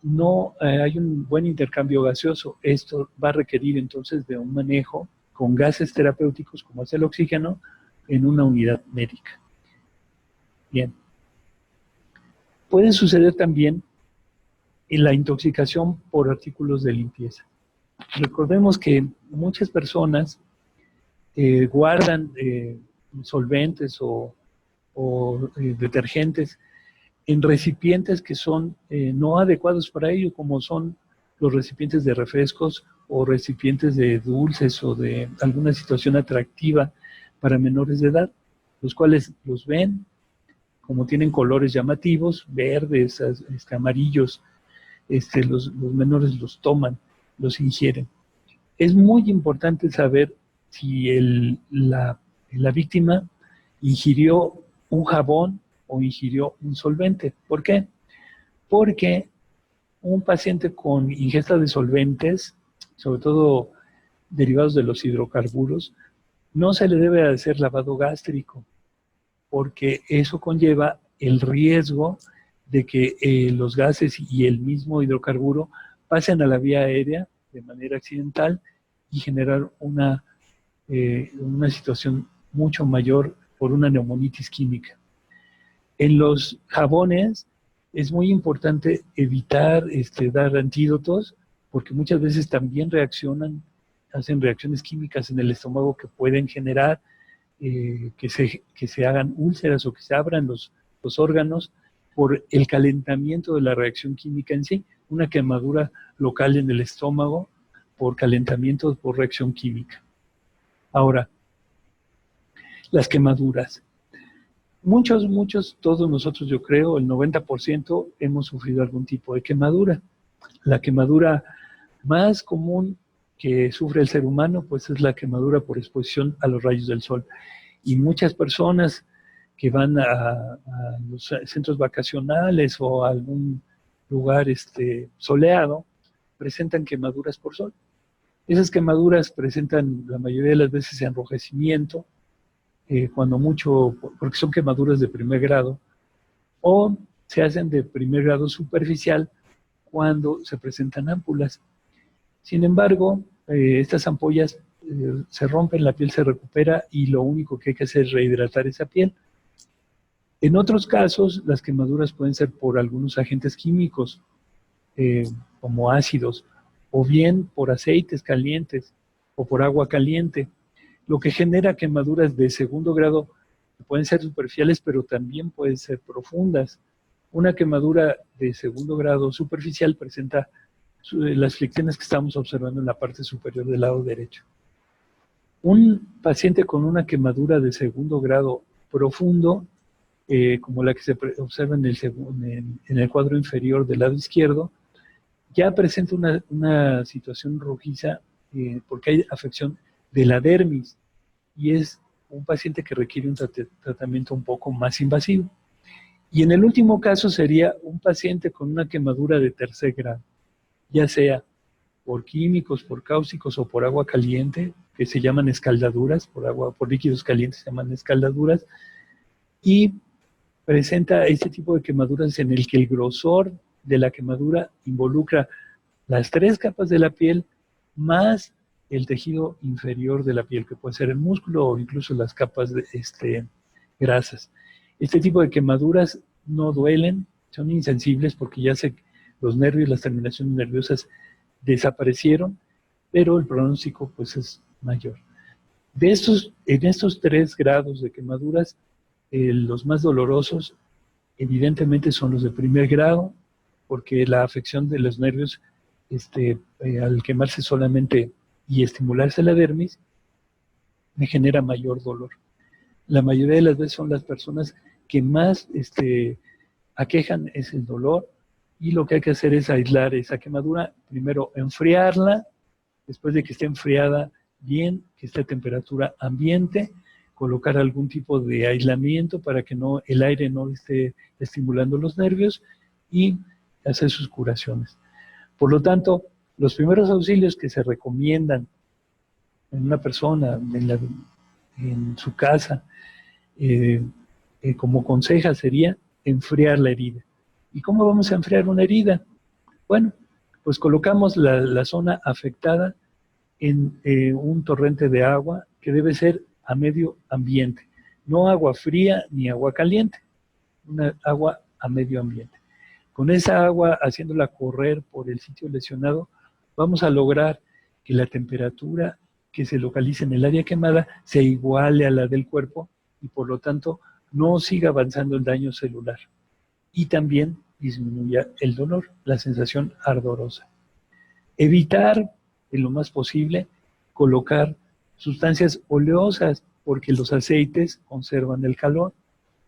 no hay un buen intercambio gaseoso. Esto va a requerir entonces de un manejo con gases terapéuticos como es el oxígeno en una unidad médica. Bien. Puede suceder también en la intoxicación por artículos de limpieza. Recordemos que muchas personas guardan solventes o detergentes en recipientes que son no adecuados para ello, como son los recipientes de refrescos o recipientes de dulces o de alguna situación atractiva para menores de edad, los cuales los ven, como tienen colores llamativos, verdes, amarillos, los menores los toman, los ingieren. Es muy importante saber si la víctima ingirió un jabón o ingirió un solvente. ¿Por qué? Porque un paciente con ingesta de solventes, sobre todo derivados de los hidrocarburos, no se le debe hacer lavado gástrico, porque eso conlleva el riesgo de que los gases y el mismo hidrocarburo pasen a la vía aérea de manera accidental y generar una situación mucho mayor por una neumonitis química. En los jabones es muy importante evitar dar antídotos, porque muchas veces también hacen reacciones químicas en el estómago que pueden generar que se hagan úlceras o que se abran los órganos por el calentamiento de la reacción química en sí, una quemadura local en el estómago por calentamiento por reacción química. Ahora, las quemaduras. Muchos, todos nosotros yo creo, el 90% hemos sufrido algún tipo de quemadura. La quemadura más común que sufre el ser humano, pues es la quemadura por exposición a los rayos del sol. Y muchas personas que van a los centros vacacionales o a algún lugar soleado, presentan quemaduras por sol. Esas quemaduras presentan la mayoría de las veces enrojecimiento, cuando mucho, porque son quemaduras de primer grado, o se hacen de primer grado superficial cuando se presentan ámpulas. Sin embargo, estas ampollas se rompen, la piel se recupera y lo único que hay que hacer es rehidratar esa piel. En otros casos, las quemaduras pueden ser por algunos agentes químicos, como ácidos, o bien por aceites calientes o por agua caliente, lo que genera quemaduras de segundo grado que pueden ser superficiales, pero también pueden ser profundas. Una quemadura de segundo grado superficial presenta las fricciones que estamos observando en la parte superior del lado derecho. Un paciente con una quemadura de segundo grado profundo, como la que se observa en el cuadro inferior del lado izquierdo, ya presenta una situación rojiza, porque hay afección de la dermis, y es un paciente que requiere un tratamiento un poco más invasivo. Y en el último caso sería un paciente con una quemadura de tercer grado, ya sea por químicos, por cáusticos o por agua caliente, que se llaman escaldaduras, por líquidos calientes se llaman escaldaduras, y presenta este tipo de quemaduras en el que el grosor de la quemadura involucra las 3 capas de la piel más el tejido inferior de la piel, que puede ser el músculo o incluso las capas de grasas. Este tipo de quemaduras no duelen, son insensibles porque ya los nervios, las terminaciones nerviosas desaparecieron, pero el pronóstico pues es mayor. En estos 3 grados de quemaduras, los más dolorosos evidentemente son los de primer grado, porque la afección de los nervios, al quemarse solamente y estimularse la dermis, me genera mayor dolor. La mayoría de las veces son las personas que más aquejan es el dolor, y lo que hay que hacer es aislar esa quemadura, primero enfriarla, después de que esté enfriada bien, que esté a temperatura ambiente, colocar algún tipo de aislamiento para que el aire no esté estimulando los nervios, y hacer sus curaciones. Por lo tanto, los primeros auxilios que se recomiendan en una persona, en su casa, como conseja, sería enfriar la herida. ¿Y cómo vamos a enfriar una herida? Bueno, pues colocamos la zona afectada en un torrente de agua que debe ser a medio ambiente, no agua fría ni agua caliente, una agua a medio ambiente. Con esa agua, haciéndola correr por el sitio lesionado, vamos a lograr que la temperatura que se localice en el área quemada se iguale a la del cuerpo, y por lo tanto no siga avanzando el daño celular, y también disminuya el dolor, la sensación ardorosa. Evitar, en lo más posible, colocar sustancias oleosas, porque los aceites conservan el calor.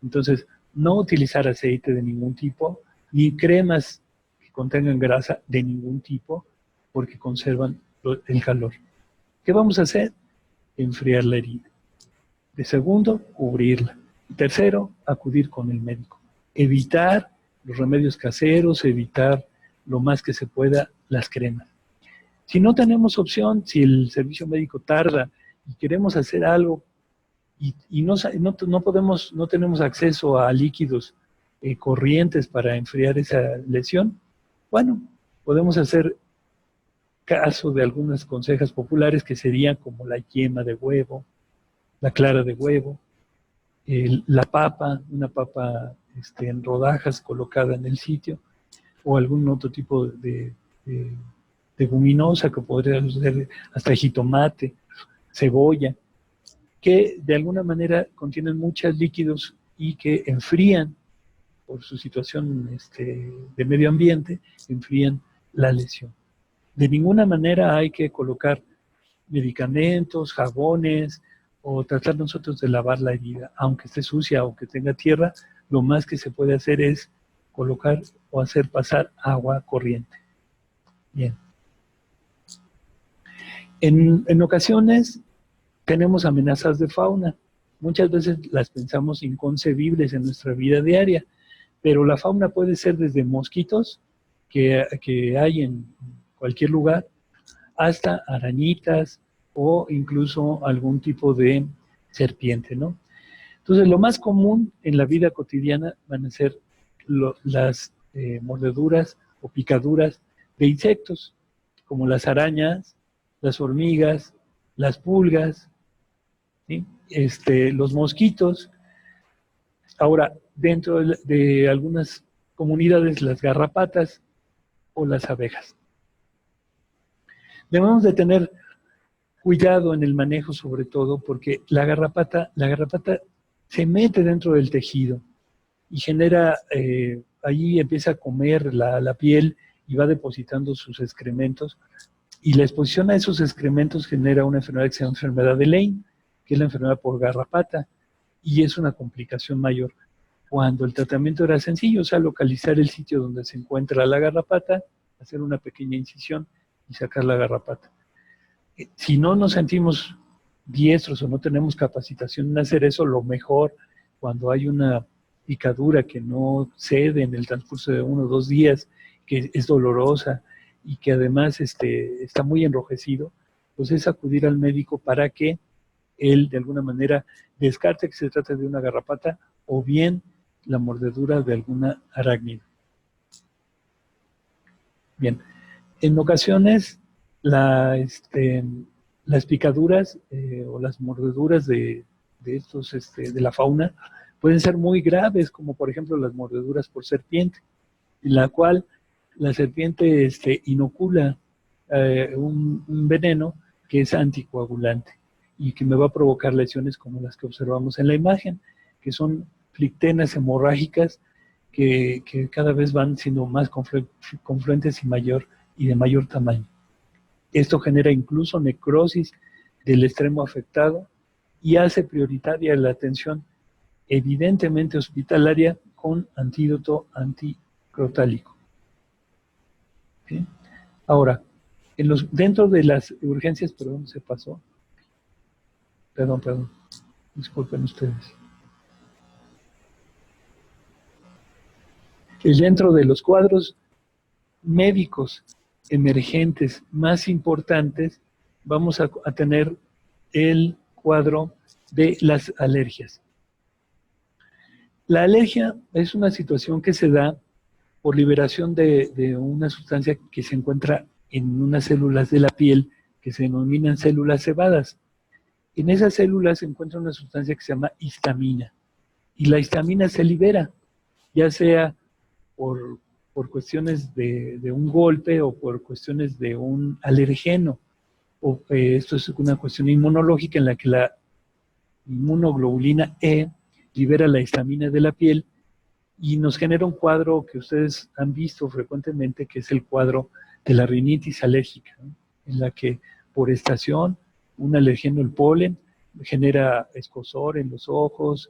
Entonces, no utilizar aceite de ningún tipo, ni cremas que contengan grasa de ningún tipo, porque conservan el calor. ¿Qué vamos a hacer? Enfriar la herida. De segundo, cubrirla. Tercero, acudir con el médico. Evitar los remedios caseros, evitar lo más que se pueda las cremas. Si no tenemos opción, si el servicio médico tarda y queremos hacer algo y no tenemos acceso a líquidos corrientes para enfriar esa lesión, bueno, podemos hacer caso de algunas consejas populares, que serían como la yema de huevo, la clara de huevo, la papa, una papa en rodajas colocada en el sitio, o algún otro tipo de leguminosa, que podría ser hasta jitomate, cebolla, que de alguna manera contienen muchos líquidos y que enfrían, por su situación de medio ambiente, enfrían la lesión. De ninguna manera hay que colocar medicamentos, jabones, o tratar nosotros de lavar la herida, aunque esté sucia o que tenga tierra. Lo más que se puede hacer es colocar o hacer pasar agua corriente. Bien. En ocasiones tenemos amenazas de fauna. muchas veces las pensamos inconcebibles en nuestra vida diaria, pero la fauna puede ser desde mosquitos que hay en cualquier lugar, hasta arañitas o incluso algún tipo de serpiente, ¿no? Entonces, lo más común en la vida cotidiana van a ser las mordeduras o picaduras de insectos, como las arañas, las hormigas, las pulgas, ¿sí? Los mosquitos. Ahora, dentro de algunas comunidades, las garrapatas o las abejas. Debemos de tener cuidado en el manejo, sobre todo, porque la garrapata se mete dentro del tejido y genera, allí empieza a comer la piel y va depositando sus excrementos, y la exposición a esos excrementos genera una enfermedad que se llama enfermedad de Lyme, que es la enfermedad por garrapata, y es una complicación mayor. Cuando el tratamiento era sencillo, o sea, localizar el sitio donde se encuentra la garrapata, hacer una pequeña incisión y sacar la garrapata. Si no nos sentimos diestros o no tenemos capacitación en hacer eso, lo mejor, cuando hay una picadura que no cede en el transcurso de 1 o 2 días, que es dolorosa y que además está muy enrojecido, pues es acudir al médico para que él de alguna manera descarte que se trata de una garrapata o bien la mordedura de alguna arácnido. Bien, en ocasiones las picaduras o las mordeduras de la fauna pueden ser muy graves, como por ejemplo las mordeduras por serpiente, en la cual la serpiente inocula un veneno que es anticoagulante y que me va a provocar lesiones como las que observamos en la imagen, que son flictenas hemorrágicas que cada vez van siendo más confluentes y de mayor tamaño. Esto genera incluso necrosis del extremo afectado y hace prioritaria la atención evidentemente hospitalaria con antídoto anticrotálico. ¿Sí? Ahora, dentro de las urgencias, perdón, se pasó. Perdón, disculpen ustedes. Dentro de los cuadros médicos emergentes más importantes, vamos a tener el cuadro de las alergias. La alergia es una situación que se da por liberación de una sustancia que se encuentra en unas células de la piel que se denominan células cebadas. En esas células se encuentra una sustancia que se llama histamina, y la histamina se libera, ya sea por cuestiones de un golpe o por cuestiones de un alergeno. Esto es una cuestión inmunológica en la que la inmunoglobulina E libera la histamina de la piel y nos genera un cuadro que ustedes han visto frecuentemente, que es el cuadro de la rinitis alérgica, ¿no? En la que por estación un alergeno, el polen, genera escozor en los ojos,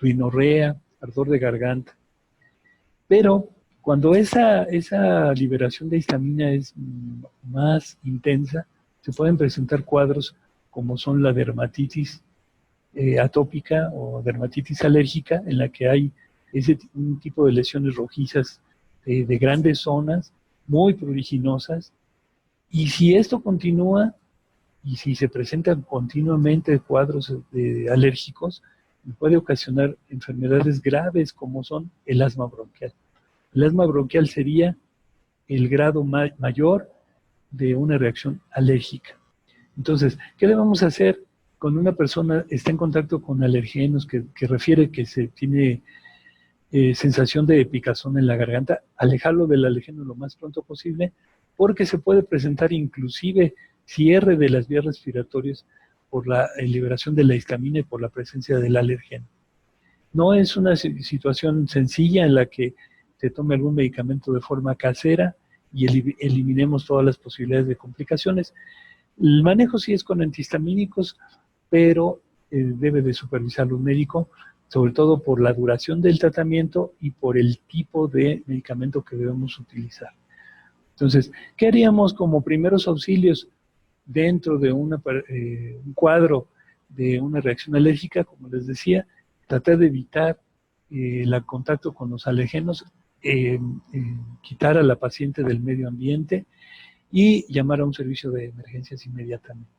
rinorrea, ardor de garganta. Pero cuando esa liberación de histamina es más intensa, se pueden presentar cuadros como son la dermatitis atópica o dermatitis alérgica, en la que hay un tipo de lesiones rojizas de grandes zonas, muy pruriginosas, y si esto continúa, y si se presentan continuamente cuadros alérgicos, puede ocasionar enfermedades graves como son el asma bronquial. El asma bronquial sería el grado mayor de una reacción alérgica. Entonces, ¿qué debemos hacer cuando una persona está en contacto con alergenos que refiere que se tiene sensación de picazón en la garganta? Alejarlo del alergeno lo más pronto posible, porque se puede presentar inclusive cierre de las vías respiratorias por la liberación de la histamina y por la presencia del alergeno. No es una situación sencilla en la que se tome algún medicamento de forma casera y eliminemos todas las posibilidades de complicaciones. El manejo sí es con antihistamínicos, pero debe de supervisarlo un médico, sobre todo por la duración del tratamiento y por el tipo de medicamento que debemos utilizar. Entonces, ¿qué haríamos como primeros auxilios dentro de un cuadro de una reacción alérgica, como les decía, tratar de evitar el contacto con los alergenos, quitar a la paciente del medio ambiente y llamar a un servicio de emergencias inmediatamente.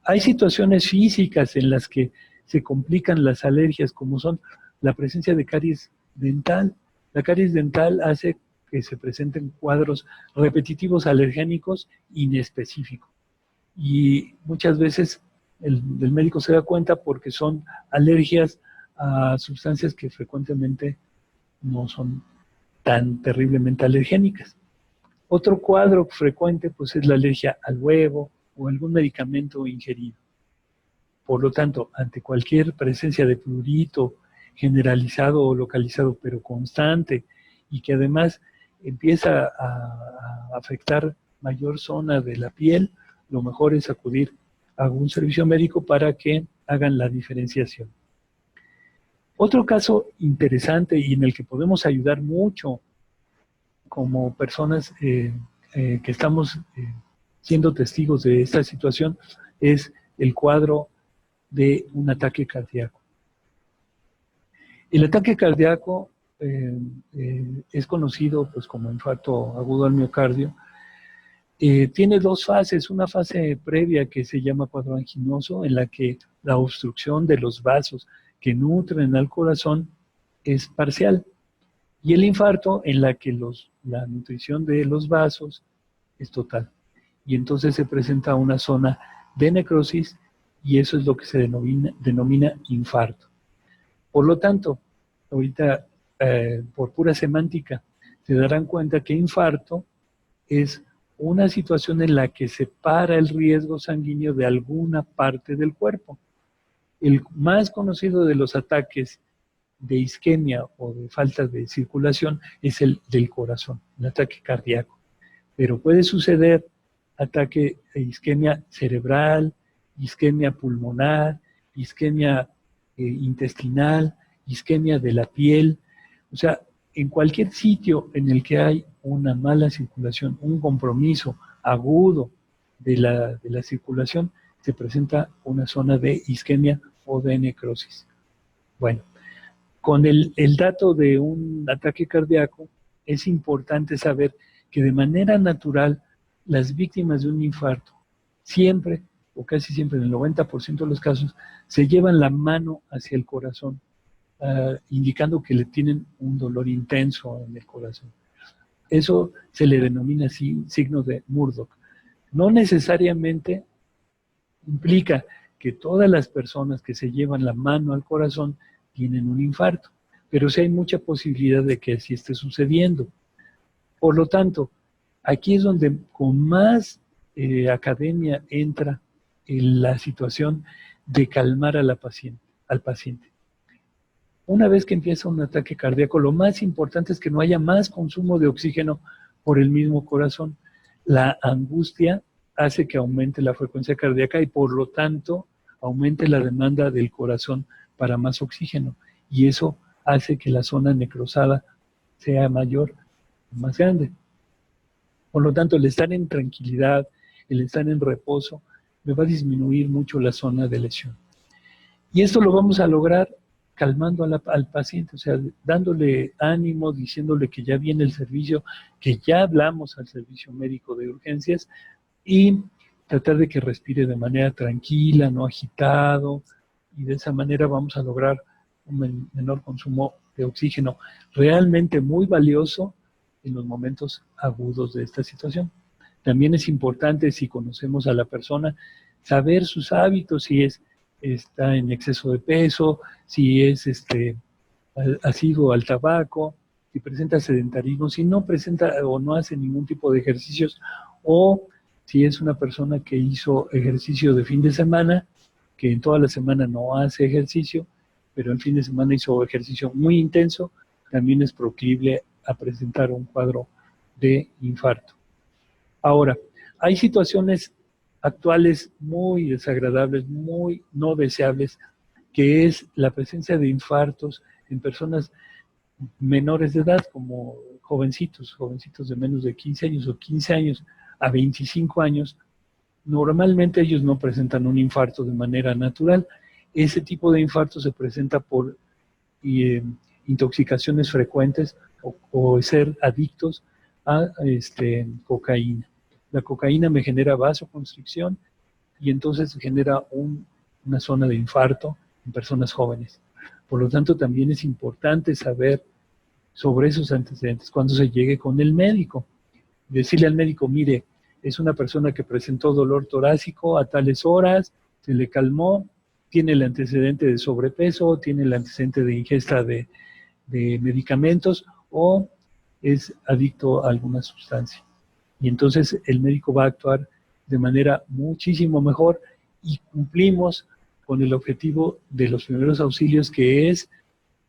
Hay situaciones físicas en las que se complican las alergias, como son la presencia de caries dental. La caries dental hace que se presenten cuadros repetitivos alergénicos inespecíficos. Y muchas veces el médico se da cuenta porque son alergias a sustancias que frecuentemente no son tan terriblemente alergénicas. Otro cuadro frecuente pues, es la alergia al huevo o algún medicamento ingerido. Por lo tanto, ante cualquier presencia de prurito generalizado o localizado, pero constante, y que además empieza a afectar mayor zona de la piel, lo mejor es acudir a un servicio médico para que hagan la diferenciación. Otro caso interesante y en el que podemos ayudar mucho como personas que estamos siendo testigos de esta situación es el cuadro de un ataque cardíaco. El ataque cardíaco es conocido pues, como infarto agudo al miocardio. Tiene dos fases, una fase previa que se llama cuadro anginoso, en la que la obstrucción de los vasos que nutren al corazón es parcial, y el infarto en la que la nutrición de los vasos es total. Y entonces se presenta una zona de necrosis y eso es lo que se denomina infarto. Por lo tanto, ahorita, por pura semántica, se darán cuenta que infarto es una situación en la que se para el riesgo sanguíneo de alguna parte del cuerpo. El más conocido de los ataques de isquemia o de falta de circulación es el del corazón, el ataque cardíaco. Pero puede suceder ataque de isquemia cerebral, isquemia pulmonar, isquemia intestinal, isquemia de la piel. O sea, en cualquier sitio en el que hay una mala circulación, un compromiso agudo de la circulación, se presenta una zona de isquemia o de necrosis. Bueno, con el dato de un ataque cardíaco, es importante saber que de manera natural las víctimas de un infarto siempre, o casi siempre en el 90% de los casos, se llevan la mano hacia el corazón, indicando que le tienen un dolor intenso en el corazón. Eso se le denomina así signo de Murdoch. No necesariamente implica que todas las personas que se llevan la mano al corazón tienen un infarto, pero sí hay mucha posibilidad de que así esté sucediendo. Por lo tanto, aquí es donde con más academia entra en la situación de calmar a al paciente. Una vez que empieza un ataque cardíaco, lo más importante es que no haya más consumo de oxígeno por el mismo corazón. La angustia hace que aumente la frecuencia cardíaca y por lo tanto aumente la demanda del corazón para más oxígeno. Y eso hace que la zona necrosada sea mayor, más grande. Por lo tanto, el estar en tranquilidad, el estar en reposo, me va a disminuir mucho la zona de lesión. Y esto lo vamos a lograr calmando al paciente, o sea, dándole ánimo, diciéndole que ya viene el servicio, que ya hablamos al servicio médico de urgencias y tratar de que respire de manera tranquila, no agitado, y de esa manera vamos a lograr un menor consumo de oxígeno, realmente muy valioso en los momentos agudos de esta situación. También es importante, si conocemos a la persona, saber sus hábitos, si está en exceso de peso, si es asiduo al tabaco, si presenta sedentarismo, si no presenta o no hace ningún tipo de ejercicios, o si es una persona que hizo ejercicio de fin de semana, que en toda la semana no hace ejercicio, pero el fin de semana hizo ejercicio muy intenso, también es proclive a presentar un cuadro de infarto. Ahora, hay situaciones actuales muy desagradables, muy no deseables, que es la presencia de infartos en personas menores de edad, como jovencitos de menos de 15 años o 15 años a 25 años, Normalmente ellos no presentan un infarto de manera natural. Ese tipo de infarto se presenta por intoxicaciones frecuentes o ser adictos a cocaína. La cocaína me genera vasoconstricción y entonces genera una zona de infarto en personas jóvenes. Por lo tanto, también es importante saber sobre esos antecedentes cuando se llegue con el médico. Decirle al médico, mire, es una persona que presentó dolor torácico a tales horas, se le calmó, tiene el antecedente de sobrepeso, tiene el antecedente de ingesta de medicamentos o es adicto a alguna sustancia. Y entonces el médico va a actuar de manera muchísimo mejor y cumplimos con el objetivo de los primeros auxilios, que es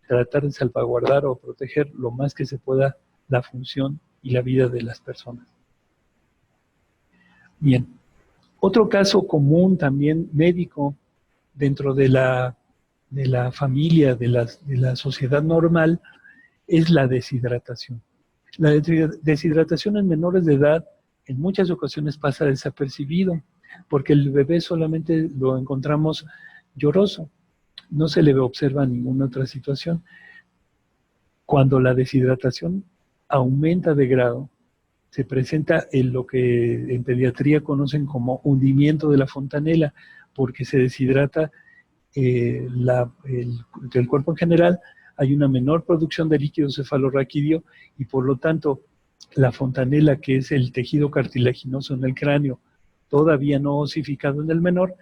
tratar de salvaguardar o proteger lo más que se pueda la función y la vida de las personas. Bien, otro caso común también médico dentro de la familia, de la sociedad normal, es la deshidratación. La deshidratación en menores de edad en muchas ocasiones pasa desapercibido, porque el bebé solamente lo encontramos lloroso, no se le observa ninguna otra situación. Cuando la deshidratación aumenta de grado, se presenta en lo que en pediatría conocen como hundimiento de la fontanela, porque se deshidrata del cuerpo en general, hay una menor producción de líquido cefalorraquídeo y por lo tanto la fontanela, que es el tejido cartilaginoso en el cráneo, todavía no osificado en el menor,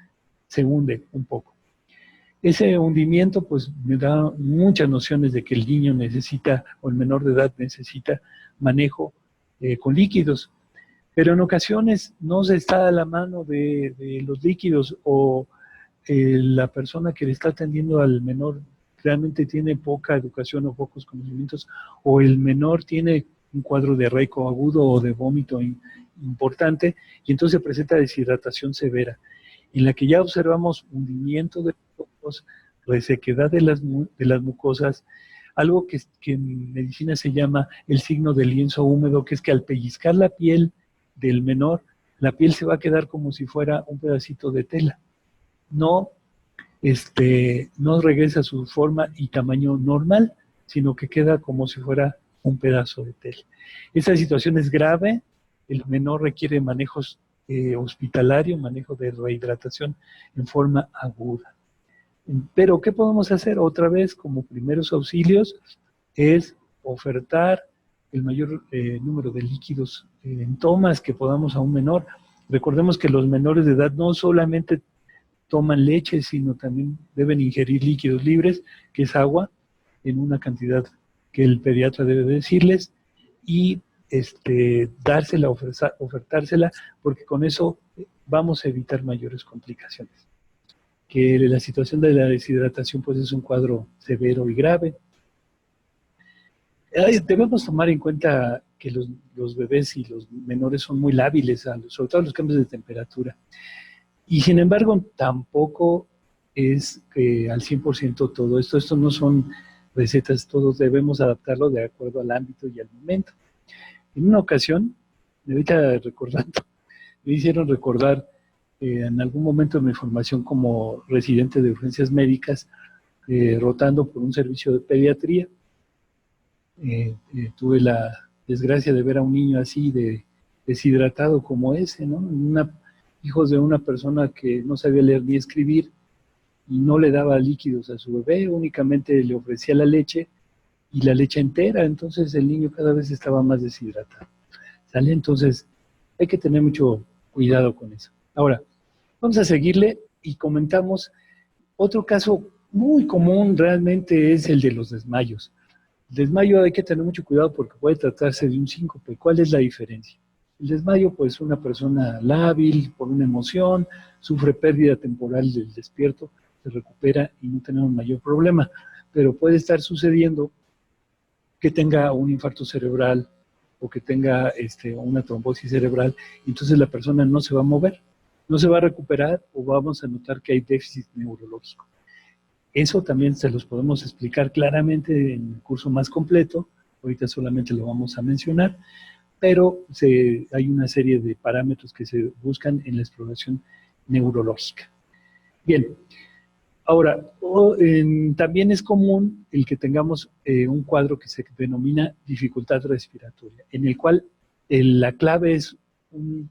se hunde un poco. Ese hundimiento pues me da muchas nociones de que el niño necesita, o el menor de edad necesita manejo con líquidos, pero en ocasiones no se está a la mano de los líquidos o la persona que le está atendiendo al menor realmente tiene poca educación o pocos conocimientos, o el menor tiene un cuadro de diarreico agudo o de vómito importante, y entonces se presenta deshidratación severa, en la que ya observamos hundimiento de los ojos, resequedad de las mucosas, algo que en medicina se llama el signo del lienzo húmedo, que es que al pellizcar la piel del menor, la piel se va a quedar como si fuera un pedacito de tela. No regresa a su forma y tamaño normal, sino que queda como si fuera un pedazo de tela. Esta situación es grave, el menor requiere manejos hospitalarios, manejo de rehidratación en forma aguda. Pero, ¿qué podemos hacer? Otra vez, como primeros auxilios, es ofertar el mayor número de líquidos en tomas que podamos a un menor. Recordemos que los menores de edad no solamente toman leche, sino también deben ingerir líquidos libres, que es agua, en una cantidad que el pediatra debe decirles, y dársela, ofertársela, porque con eso vamos a evitar mayores complicaciones. Que la situación de la deshidratación pues es un cuadro severo y grave. Debemos tomar en cuenta que los bebés y los menores son muy lábiles, sobre todo a los cambios de temperatura. Y sin embargo, tampoco es al 100% todo esto. Esto no son recetas, todos debemos adaptarlo de acuerdo al ámbito y al momento. En una ocasión, ahorita recordando, me hicieron recordar en algún momento de mi formación como residente de urgencias médicas, rotando por un servicio de pediatría. Tuve la desgracia de ver a un niño así deshidratado como ese, ¿no? Hijos de una persona que no sabía leer ni escribir y no le daba líquidos a su bebé, únicamente le ofrecía la leche y la leche entera, entonces el niño cada vez estaba más deshidratado. ¿Sale? Entonces hay que tener mucho cuidado con eso. Ahora, vamos a seguirle y comentamos otro caso muy común realmente es el de los desmayos. El desmayo hay que tener mucho cuidado porque puede tratarse de un síncope. ¿Cuál es la diferencia? El desmayo, pues una persona lábil por una emoción, sufre pérdida temporal del despierto, se recupera y no tenemos mayor problema. Pero puede estar sucediendo que tenga un infarto cerebral o que tenga una trombosis cerebral, y entonces la persona no se va a mover, no se va a recuperar o vamos a notar que hay déficit neurológico. Eso también se los podemos explicar claramente en el curso más completo, ahorita solamente lo vamos a mencionar, pero hay una serie de parámetros que se buscan en la exploración neurológica. Bien, ahora, también es común el que tengamos un cuadro que se denomina dificultad respiratoria, en el cual la clave es un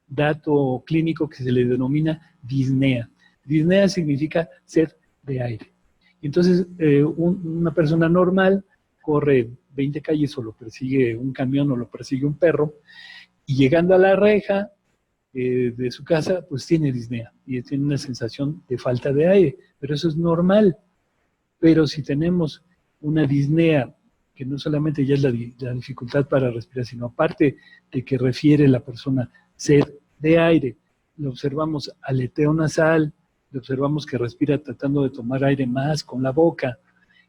dato clínico que se le denomina disnea. Disnea significa sed de aire. Entonces, una persona normal corre 20 calles o lo persigue un camión o lo persigue un perro, y llegando a la reja de su casa, pues tiene disnea y tiene una sensación de falta de aire, pero eso es normal. Pero si tenemos una disnea, que no solamente ya es la dificultad para respirar, sino aparte de que refiere la persona sed de aire, le observamos aleteo nasal, le observamos que respira tratando de tomar aire más con la boca,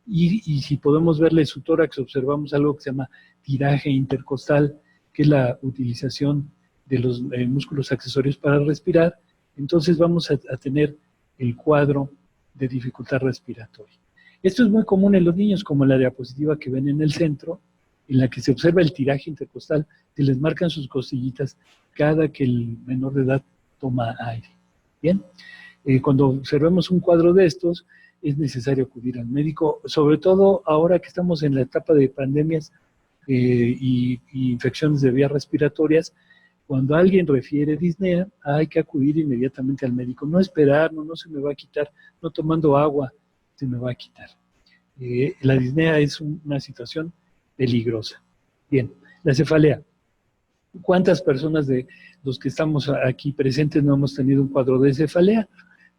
y si podemos verle su tórax, observamos algo que se llama tiraje intercostal, que es la utilización de los músculos accesorios para respirar, entonces vamos a tener el cuadro de dificultad respiratoria. Esto es muy común en los niños, como la diapositiva que ven en el centro, en la que se observa el tiraje intercostal, se les marcan sus costillitas cada que el menor de edad toma aire. Bien, cuando observemos un cuadro de estos, es necesario acudir al médico, sobre todo ahora que estamos en la etapa de pandemias y infecciones de vías respiratorias. Cuando alguien refiere disnea, hay que acudir inmediatamente al médico, no esperar, no se me va a quitar, no tomando agua se me va a quitar. La disnea es una situación peligrosa. Bien, la cefalea. ¿Cuántas personas de los que estamos aquí presentes no hemos tenido un cuadro de cefalea?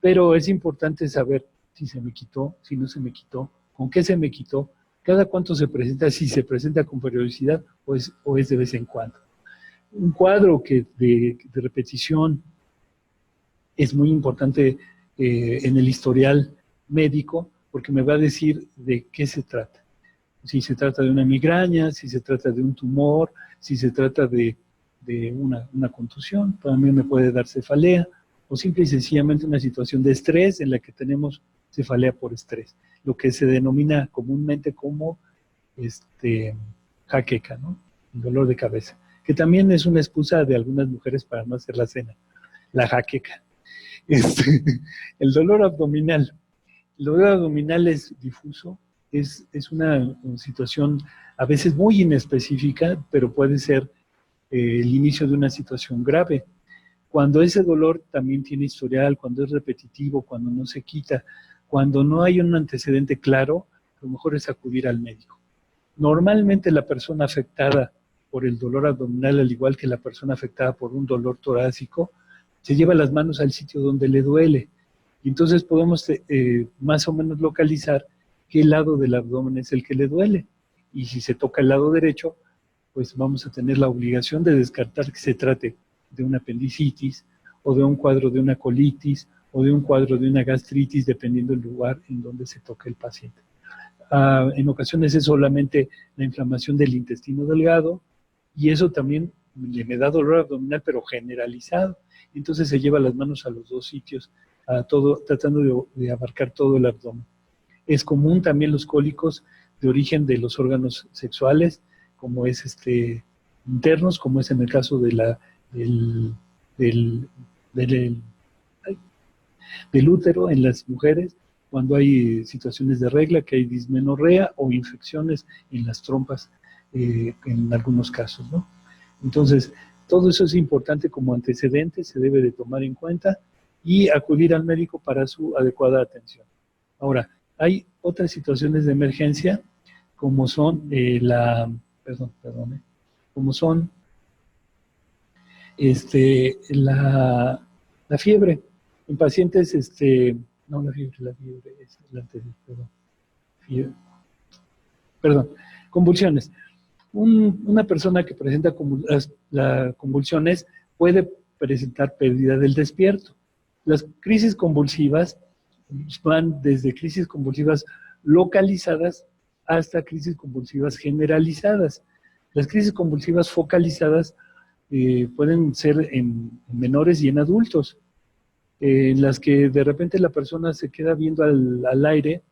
Pero es importante saber si se me quitó, si no se me quitó, con qué se me quitó, cada cuánto se presenta, si se presenta con periodicidad o es de vez en cuando. Un cuadro que de repetición es muy importante en el historial médico, porque me va a decir de qué se trata. Si se trata de una migraña, si se trata de un tumor, si se trata de una contusión, también me puede dar cefalea, o simple y sencillamente una situación de estrés en la que tenemos cefalea por estrés, lo que se denomina comúnmente como jaqueca, ¿no? El dolor de cabeza, que también es una excusa de algunas mujeres para no hacer la cena, la jaqueca. El dolor abdominal. El dolor abdominal es difuso, es una situación a veces muy inespecífica, pero puede ser el inicio de una situación grave. Cuando ese dolor también tiene historial, cuando es repetitivo, cuando no se quita, cuando no hay un antecedente claro, lo mejor es acudir al médico. Normalmente la persona afectada por el dolor abdominal, al igual que la persona afectada por un dolor torácico, se lleva las manos al sitio donde le duele. Y entonces podemos más o menos localizar qué lado del abdomen es el que le duele. Y si se toca el lado derecho, pues vamos a tener la obligación de descartar que se trate de una apendicitis, o de un cuadro de una colitis, o de un cuadro de una gastritis, dependiendo del lugar en donde se toque el paciente. En ocasiones es solamente la inflamación del intestino delgado, y eso también me da dolor abdominal, pero generalizado. Entonces se lleva las manos a los dos sitios, tratando de abarcar todo el abdomen. Es común también los cólicos de origen de los órganos sexuales, como es internos, como es en el caso de del útero en las mujeres, cuando hay situaciones de regla, que hay dismenorrea o infecciones en las trompas en algunos casos, ¿no? Entonces, todo eso es importante como antecedente, se debe de tomar en cuenta y acudir al médico para su adecuada atención. Ahora, hay otras situaciones de emergencia, como son como son la fiebre. En pacientes, no la fiebre es la anterior, convulsiones. Una persona que presenta convulsiones puede presentar pérdida del despierto. Las crisis convulsivas van desde crisis convulsivas localizadas hasta crisis convulsivas generalizadas. Las crisis convulsivas focalizadas pueden ser en menores y en adultos, en las que de repente la persona se queda viendo al aire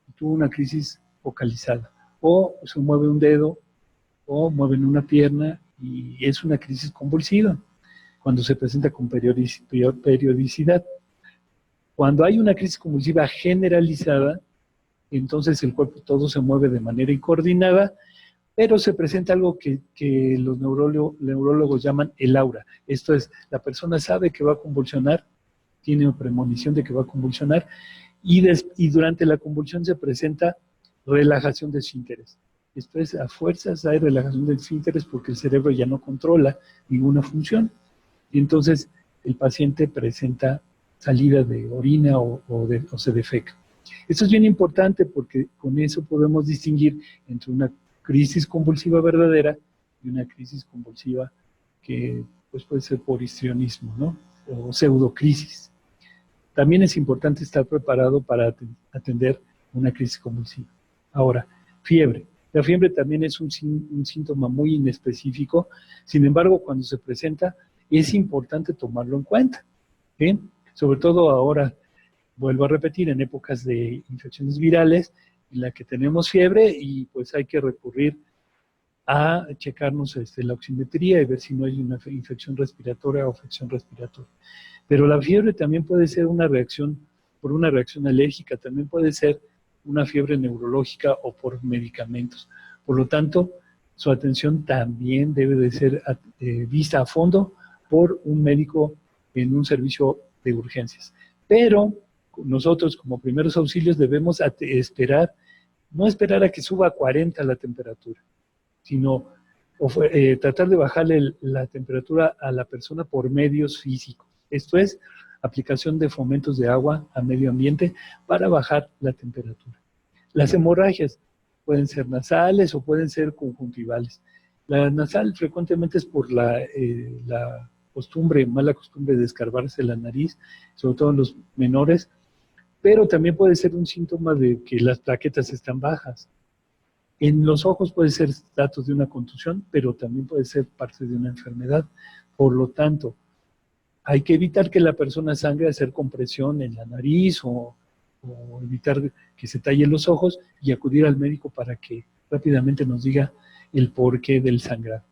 y tuvo una crisis focalizada, o se mueve un dedo, o mueven una pierna y es una crisis convulsiva cuando se presenta con periodicidad. Cuando hay una crisis convulsiva generalizada, entonces el cuerpo todo se mueve de manera incoordinada, pero se presenta algo que los neurólogos llaman el aura. Esto es, la persona sabe que va a convulsionar, tiene una premonición de que va a convulsionar, y durante la convulsión se presenta relajación de esfínteres. Esto es, a fuerzas hay relajación de esfínteres porque el cerebro ya no controla ninguna función, y entonces el paciente presenta salida de orina o se defeca. Esto es bien importante porque con eso podemos distinguir entre una crisis convulsiva verdadera y una crisis convulsiva que pues, puede ser por histrionismo, ¿no? O pseudocrisis. También es importante estar preparado para atender una crisis convulsiva. Ahora, fiebre. La fiebre también es un síntoma muy inespecífico, sin embargo, cuando se presenta, es importante tomarlo en cuenta, ¿sí? Sobre todo ahora, vuelvo a repetir, en épocas de infecciones virales, en la que tenemos fiebre y pues hay que recurrir a checarnos la oximetría y ver si no hay una infección respiratoria o afección respiratoria. Pero la fiebre también puede ser una reacción, por una reacción alérgica, también puede ser una fiebre neurológica o por medicamentos. Por lo tanto, su atención también debe de ser vista a fondo por un médico en un servicio de urgencias. Pero nosotros como primeros auxilios debemos esperar, no esperar a que suba a 40 la temperatura, sino tratar de bajarle la temperatura a la persona por medios físicos. Esto es, aplicación de fomentos de agua a medio ambiente para bajar la temperatura. Las hemorragias pueden ser nasales o pueden ser conjuntivales. La nasal frecuentemente es por la mala costumbre de escarbarse la nariz, sobre todo en los menores, pero también puede ser un síntoma de que las plaquetas están bajas. En los ojos puede ser datos de una contusión, pero también puede ser parte de una enfermedad. Por lo tanto, hay que evitar que la persona sangre, hacer compresión en la nariz o evitar que se tallen los ojos y acudir al médico para que rápidamente nos diga el porqué del sangrado.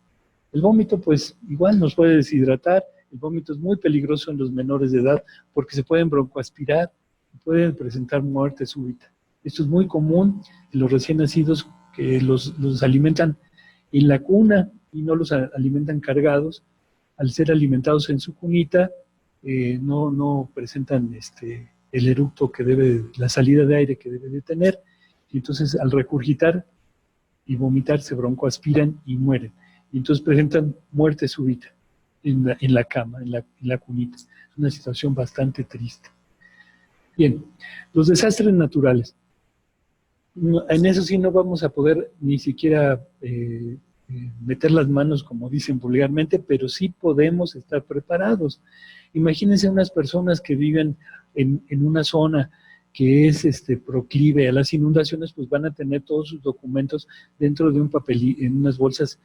El vómito, pues, igual nos puede deshidratar. El vómito es muy peligroso en los menores de edad porque se pueden broncoaspirar y pueden presentar muerte súbita. Esto es muy común en los recién nacidos que los alimentan en la cuna y no los alimentan cargados. Al ser alimentados en su cunita, no presentan el eructo que debe, la salida de aire que debe de tener, y entonces al regurgitar y vomitar se broncoaspiran y mueren. Y entonces presentan muerte súbita en la cama, en la cunita. Es una situación bastante triste. Bien, los desastres naturales. En eso sí no vamos a poder ni siquiera meter las manos, como dicen vulgarmente, pero sí podemos estar preparados. Imagínense unas personas que viven en una zona que es proclive a las inundaciones, pues van a tener todos sus documentos dentro de un papel, en unas bolsas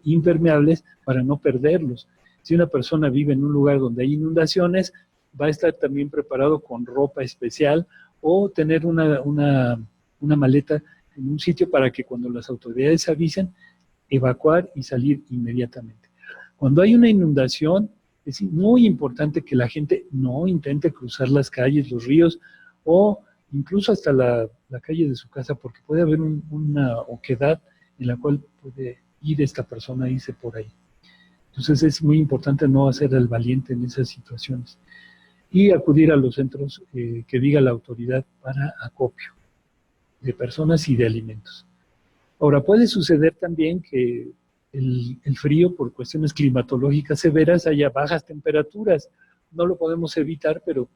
impermeables para no perderlos. Si una persona vive en un lugar donde hay inundaciones, va a estar también preparado con ropa especial o tener una maleta en un sitio para que cuando las autoridades avisen, evacuar y salir inmediatamente. Cuando hay una inundación, es muy importante que la gente no intente cruzar las calles, los ríos, o incluso hasta la calle de su casa, porque puede haber una oquedad en la cual puede ir esta persona a irse por ahí. Entonces es muy importante no hacer el valiente en esas situaciones y acudir a los centros que diga la autoridad para acopio de personas y de alimentos. Ahora, puede suceder también que el frío, por cuestiones climatológicas severas, haya bajas temperaturas. No lo podemos evitar, pero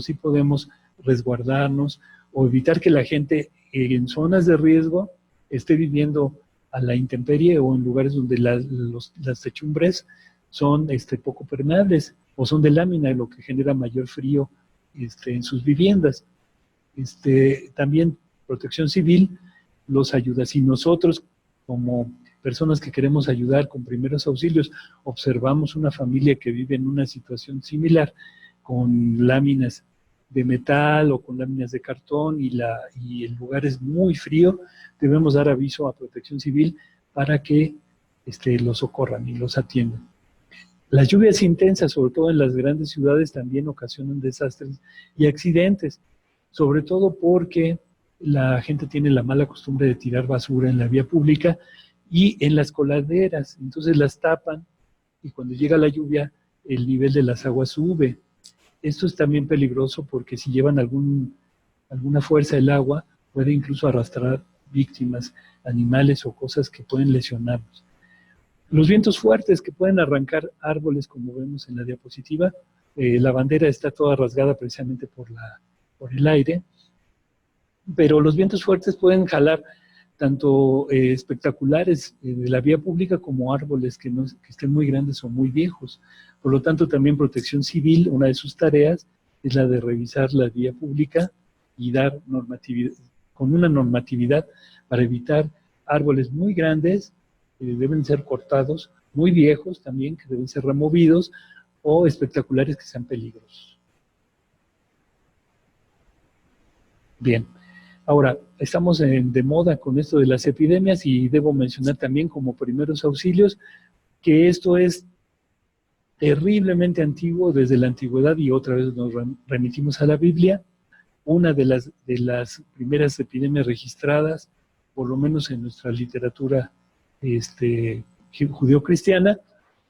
sí podemos resguardarnos o evitar que la gente en zonas de riesgo esté viviendo a la intemperie o en lugares donde las techumbres son poco permeables o son de lámina, lo que genera mayor frío en sus viviendas. También Protección Civil los ayuda. Si nosotros, como personas que queremos ayudar con primeros auxilios, observamos una familia que vive en una situación similar, con láminas de metal o con láminas de cartón y el lugar es muy frío, debemos dar aviso a Protección Civil para que los socorran y los atiendan. Las lluvias intensas, sobre todo en las grandes ciudades, también ocasionan desastres y accidentes, sobre todo porque la gente tiene la mala costumbre de tirar basura en la vía pública y en las coladeras, entonces las tapan y cuando llega la lluvia el nivel de las aguas sube. Esto es también peligroso porque si llevan alguna fuerza el agua, puede incluso arrastrar víctimas, animales o cosas que pueden lesionarnos. Los vientos fuertes que pueden arrancar árboles, como vemos en la diapositiva, la bandera está toda rasgada precisamente por el aire, pero los vientos fuertes pueden jalar tanto espectaculares de la vía pública como árboles que estén muy grandes o muy viejos. Por lo tanto, también Protección Civil, una de sus tareas es la de revisar la vía pública y dar normatividad, con una normatividad para evitar árboles muy grandes que deben ser cortados, muy viejos también que deben ser removidos o espectaculares que sean peligrosos. Bien. Ahora, estamos de moda con esto de las epidemias y debo mencionar también como primeros auxilios que esto es terriblemente antiguo desde la antigüedad y otra vez nos remitimos a la Biblia. Una de las primeras epidemias registradas, por lo menos en nuestra literatura judeocristiana,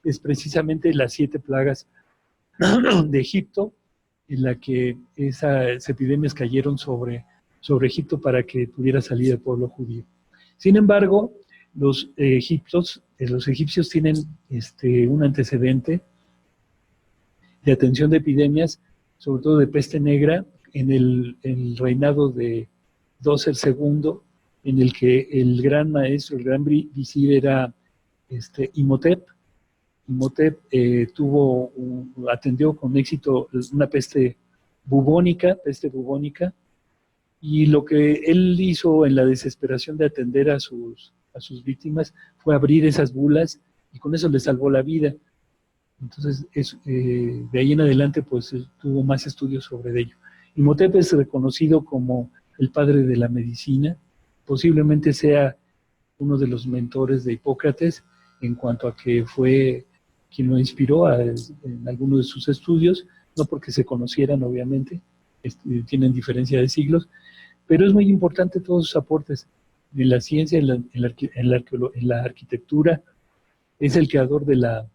es precisamente las 7 plagas de Egipto, en la que esas epidemias cayeron sobre Egipto para que pudiera salir el pueblo judío. Sin embargo, los egipcios tienen un antecedente de atención de epidemias, sobre todo de peste negra, en el reinado de Dosel II, en el que el gran maestro, el gran visir era Imhotep. Imhotep atendió con éxito una peste bubónica, y lo que él hizo en la desesperación de atender a sus víctimas fue abrir esas bulas y con eso le salvó la vida. Entonces, de ahí en adelante, pues tuvo más estudios sobre ello. Imhotep es reconocido como el padre de la medicina, posiblemente sea uno de los mentores de Hipócrates en cuanto a que fue quien lo inspiró en algunos de sus estudios, no porque se conocieran, obviamente, tienen diferencia de siglos, pero es muy importante todos sus aportes en la ciencia, en la arquitectura. Es el creador de la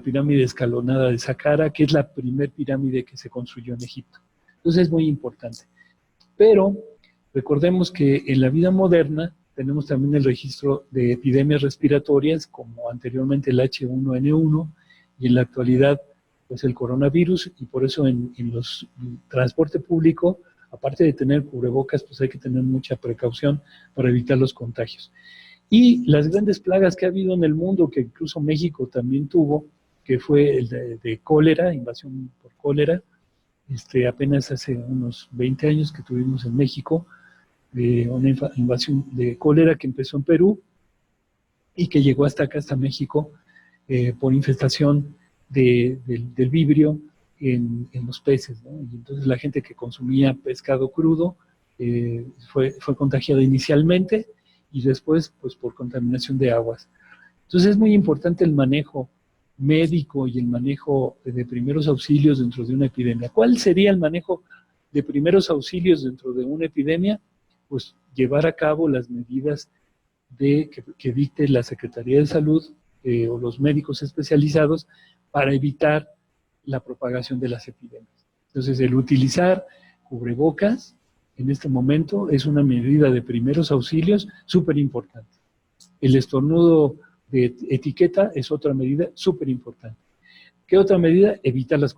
pirámide escalonada de Saqqara, que es la primer pirámide que se construyó en Egipto. Entonces es muy importante. Pero recordemos que en la vida moderna tenemos también el registro de epidemias respiratorias, como anteriormente el H1N1, y en la actualidad pues el coronavirus, y por eso en los transporte público, aparte de tener cubrebocas, pues hay que tener mucha precaución para evitar los contagios. Y las grandes plagas que ha habido en el mundo, que incluso México también tuvo, que fue el de cólera, invasión por cólera, apenas hace unos 20 años que tuvimos en México, una invasión de cólera que empezó en Perú y que llegó hasta acá, hasta México, por infestación del vibrio en los peces, ¿no? Y entonces la gente que consumía pescado crudo fue contagiada inicialmente y después pues por contaminación de aguas. Entonces es muy importante el manejo médico y el manejo de primeros auxilios dentro de una epidemia. ¿Cuál sería el manejo de primeros auxilios dentro de una epidemia? Pues llevar a cabo las medidas que dicte la Secretaría de Salud o los médicos especializados para evitar la propagación de las epidemias. Entonces, el utilizar cubrebocas en este momento es una medida de primeros auxilios súper importante. El estornudo de etiqueta es otra medida súper importante. ¿Qué otra medida? Evitar las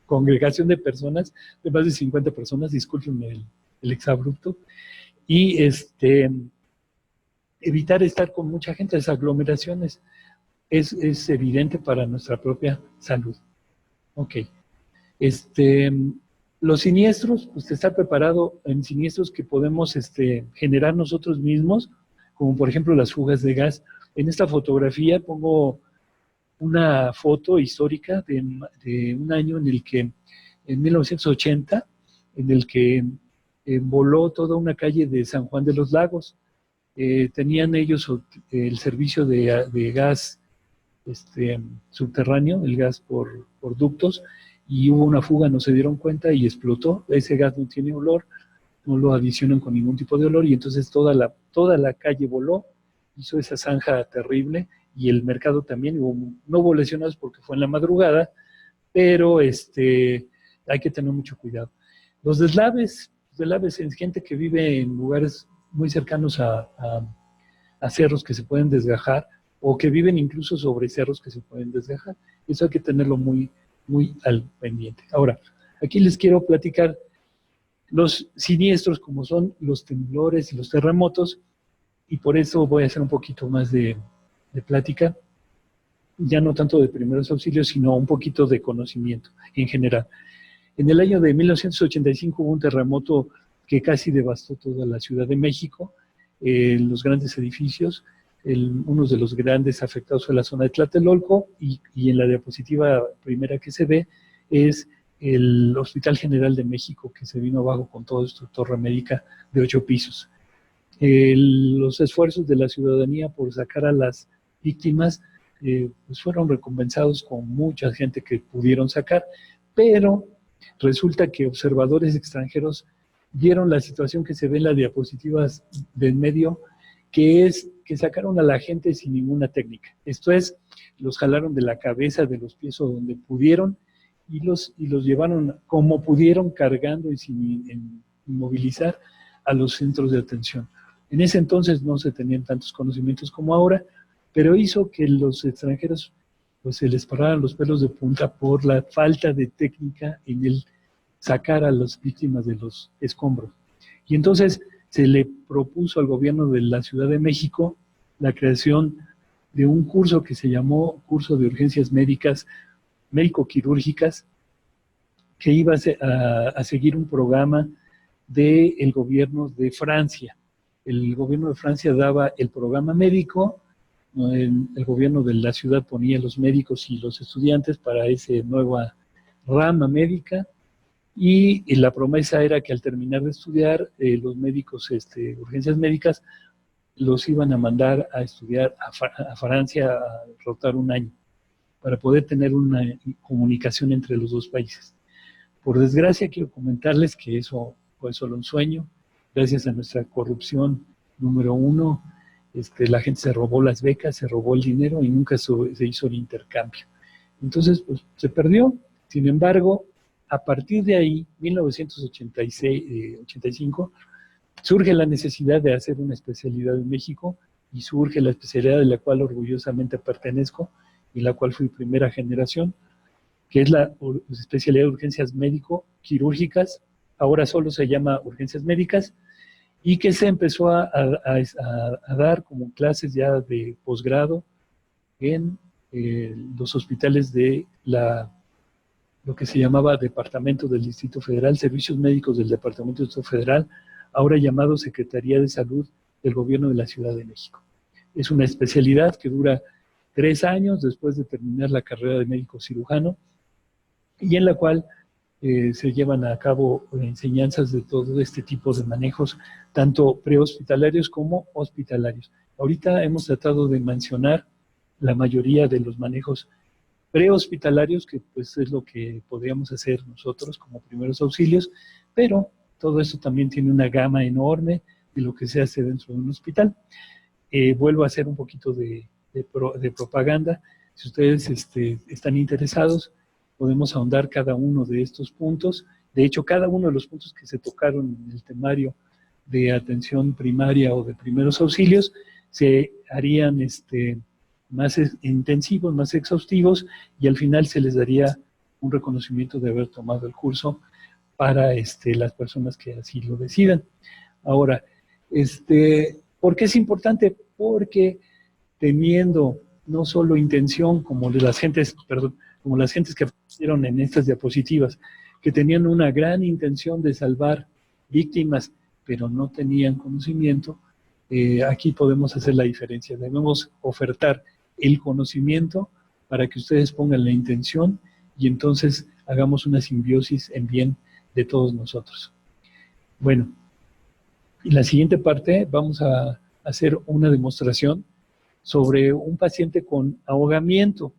congregación de personas, de más de 50 personas, discúlpenme el exabrupto, y evitar estar con mucha gente, las aglomeraciones, es evidente para nuestra propia salud. Ok. Los siniestros, pues estar preparado en siniestros que podemos generar nosotros mismos, como por ejemplo las fugas de gas. En esta fotografía pongo una foto histórica de un año en el que, en 1980, en el que voló toda una calle de San Juan de los Lagos. Tenían ellos el servicio de gas subterráneo, el gas por ductos, y hubo una fuga, no se dieron cuenta y explotó. Ese gas no tiene olor, no lo adicionan con ningún tipo de olor, y entonces toda la calle voló, hizo esa zanja terrible, y el mercado también. No hubo lesionados porque fue en la madrugada, pero hay que tener mucho cuidado. Los deslaves es gente que vive en lugares muy cercanos a cerros que se pueden desgajar, o que viven incluso sobre cerros que se pueden desgajar. Eso hay que tenerlo muy, muy al pendiente. Ahora, aquí les quiero platicar los siniestros, como son los temblores y los terremotos, y por eso voy a hacer un poquito más de plática, ya no tanto de primeros auxilios, sino un poquito de conocimiento en general. En el año de 1985 hubo un terremoto que casi devastó toda la Ciudad de México, los grandes edificios. Uno de los grandes afectados fue la zona de Tlatelolco, y en la diapositiva primera que se ve es el Hospital General de México, que se vino abajo con todo esto, torre médica de 8 pisos. Los esfuerzos de la ciudadanía por sacar a las víctimas pues fueron recompensados con mucha gente que pudieron sacar, pero resulta que observadores extranjeros vieron la situación que se ve en las diapositivas de en medio, que es que sacaron a la gente sin ninguna técnica. Esto es, los jalaron de la cabeza, de los pies o donde pudieron, y los llevaron como pudieron, cargando y sin inmovilizar a los centros de atención. En ese entonces no se tenían tantos conocimientos como ahora, pero hizo que los extranjeros pues se les pararan los pelos de punta por la falta de técnica en el sacar a las víctimas de los escombros. Y entonces se le propuso al gobierno de la Ciudad de México la creación de un curso que se llamó Curso de Urgencias Médicas, Médico-Quirúrgicas, que iba a seguir un programa del gobierno de Francia. El gobierno de Francia daba el programa médico, el gobierno de la ciudad ponía los médicos y los estudiantes para esa nueva rama médica, y la promesa era que al terminar de estudiar, los médicos, urgencias médicas, los iban a mandar a estudiar a Francia, a rotar un año, para poder tener una comunicación entre los dos países. Por desgracia, quiero comentarles que eso fue solo un sueño. Gracias a nuestra corrupción número 1, la gente se robó las becas, se robó el dinero y nunca se hizo el intercambio. Entonces, pues se perdió. Sin embargo, a partir de ahí, 1985, surge la necesidad de hacer una especialidad en México, y surge la especialidad de la cual orgullosamente pertenezco y la cual fui primera generación, que es la especialidad de urgencias médico-quirúrgicas. Ahora solo se llama urgencias médicas, y que se empezó a dar como clases ya de posgrado en los hospitales de lo que se llamaba Departamento del Distrito Federal, Servicios Médicos del Departamento del Distrito Federal, ahora llamado Secretaría de Salud del Gobierno de la Ciudad de México. Es una especialidad que dura 3 años después de terminar la carrera de médico cirujano, y en la cual se llevan a cabo enseñanzas de todo este tipo de manejos, tanto prehospitalarios como hospitalarios. Ahorita hemos tratado de mencionar la mayoría de los manejos prehospitalarios, que pues es lo que podríamos hacer nosotros como primeros auxilios, pero todo esto también tiene una gama enorme de lo que se hace dentro de un hospital. Vuelvo a hacer un poquito de propaganda. Si ustedes están interesados, podemos ahondar cada uno de estos puntos. De hecho, cada uno de los puntos que se tocaron en el temario de atención primaria o de primeros auxilios se harían más intensivos, más exhaustivos, y al final se les daría un reconocimiento de haber tomado el curso para las personas que así lo decidan. Ahora, ¿por qué es importante? Porque teniendo no solo intención, como las gentes que aparecieron en estas diapositivas, que tenían una gran intención de salvar víctimas, pero no tenían conocimiento, aquí podemos hacer la diferencia. Debemos ofertar el conocimiento para que ustedes pongan la intención, y entonces hagamos una simbiosis en bien de todos nosotros. Bueno, en la siguiente parte vamos a hacer una demostración sobre un paciente con ahogamiento.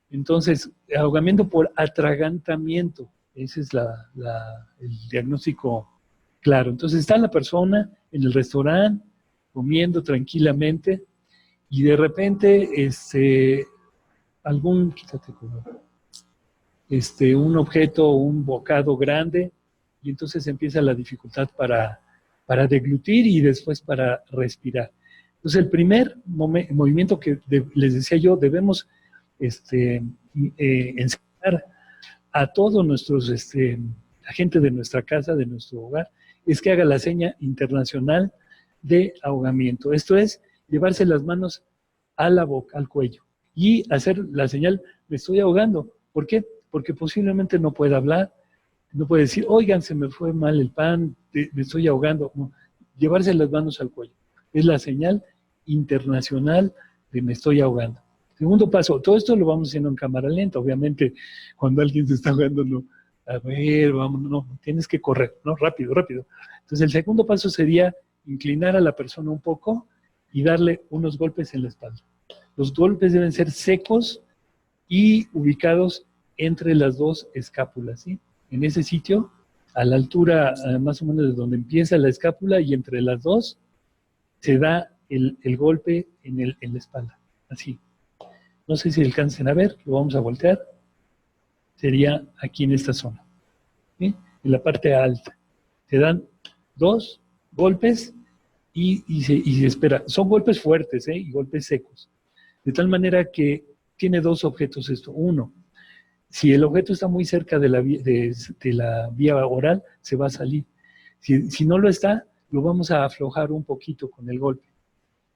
Entonces, ahogamiento por atragantamiento. Ese es el diagnóstico claro. Entonces, está la persona en el restaurante comiendo tranquilamente y de repente un objeto, un bocado grande, y entonces empieza la dificultad para deglutir y después para respirar. Entonces, el primer movimiento que les decía yo, debemos enseñar a todos nuestros, la gente de nuestra casa, de nuestro hogar, es que haga la seña internacional de ahogamiento. Esto es, llevarse las manos a la boca, al cuello, y hacer la señal, me estoy ahogando. ¿Por qué? Porque posiblemente no pueda hablar, no puede decir, oigan, se me fue mal el pan, me estoy ahogando. No, llevarse las manos al cuello. Es la señal internacional de me estoy ahogando. Segundo paso, todo esto lo vamos haciendo en cámara lenta. Obviamente, cuando alguien se está ahogando, no, a ver, vamos, no, tienes que correr, ¿no? Rápido, rápido. Entonces, el segundo paso sería inclinar a la persona un poco y darle unos golpes en la espalda. Los golpes deben ser secos y ubicados entre las dos escápulas, ¿sí? En ese sitio, a la altura más o menos de donde empieza la escápula y entre las dos, se da el golpe en la espalda, así. No sé si alcancen a ver, lo vamos a voltear. Sería aquí en esta zona, ¿sí? En la parte alta. Se dan 2 golpes y se espera. Son golpes fuertes, y golpes secos. De tal manera que tiene 2 objetos esto. Uno, si el objeto está muy cerca de la vía oral, se va a salir. Si no lo está, lo vamos a aflojar un poquito con el golpe.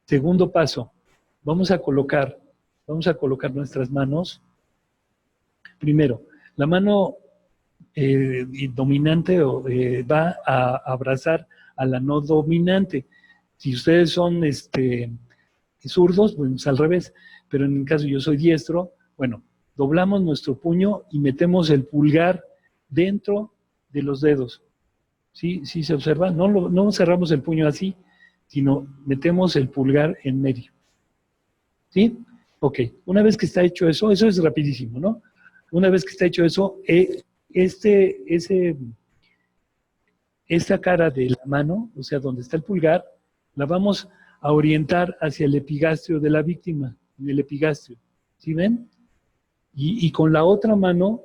Segundo paso, vamos a colocar nuestras manos. Primero, la mano dominante va a abrazar a la no dominante. Si ustedes son zurdos, pues al revés, pero en el caso yo soy diestro, bueno, doblamos nuestro puño y metemos el pulgar dentro de los dedos. ¿Sí se observa? No cerramos el puño así, sino metemos el pulgar en medio. ¿Sí? Ok, una vez que está hecho eso es rapidísimo, ¿no? Una vez que está hecho eso, esta cara de la mano, o sea, donde está el pulgar, la vamos a orientar hacia el epigastrio de la víctima, en el epigastrio. ¿Sí ven? Y con la otra mano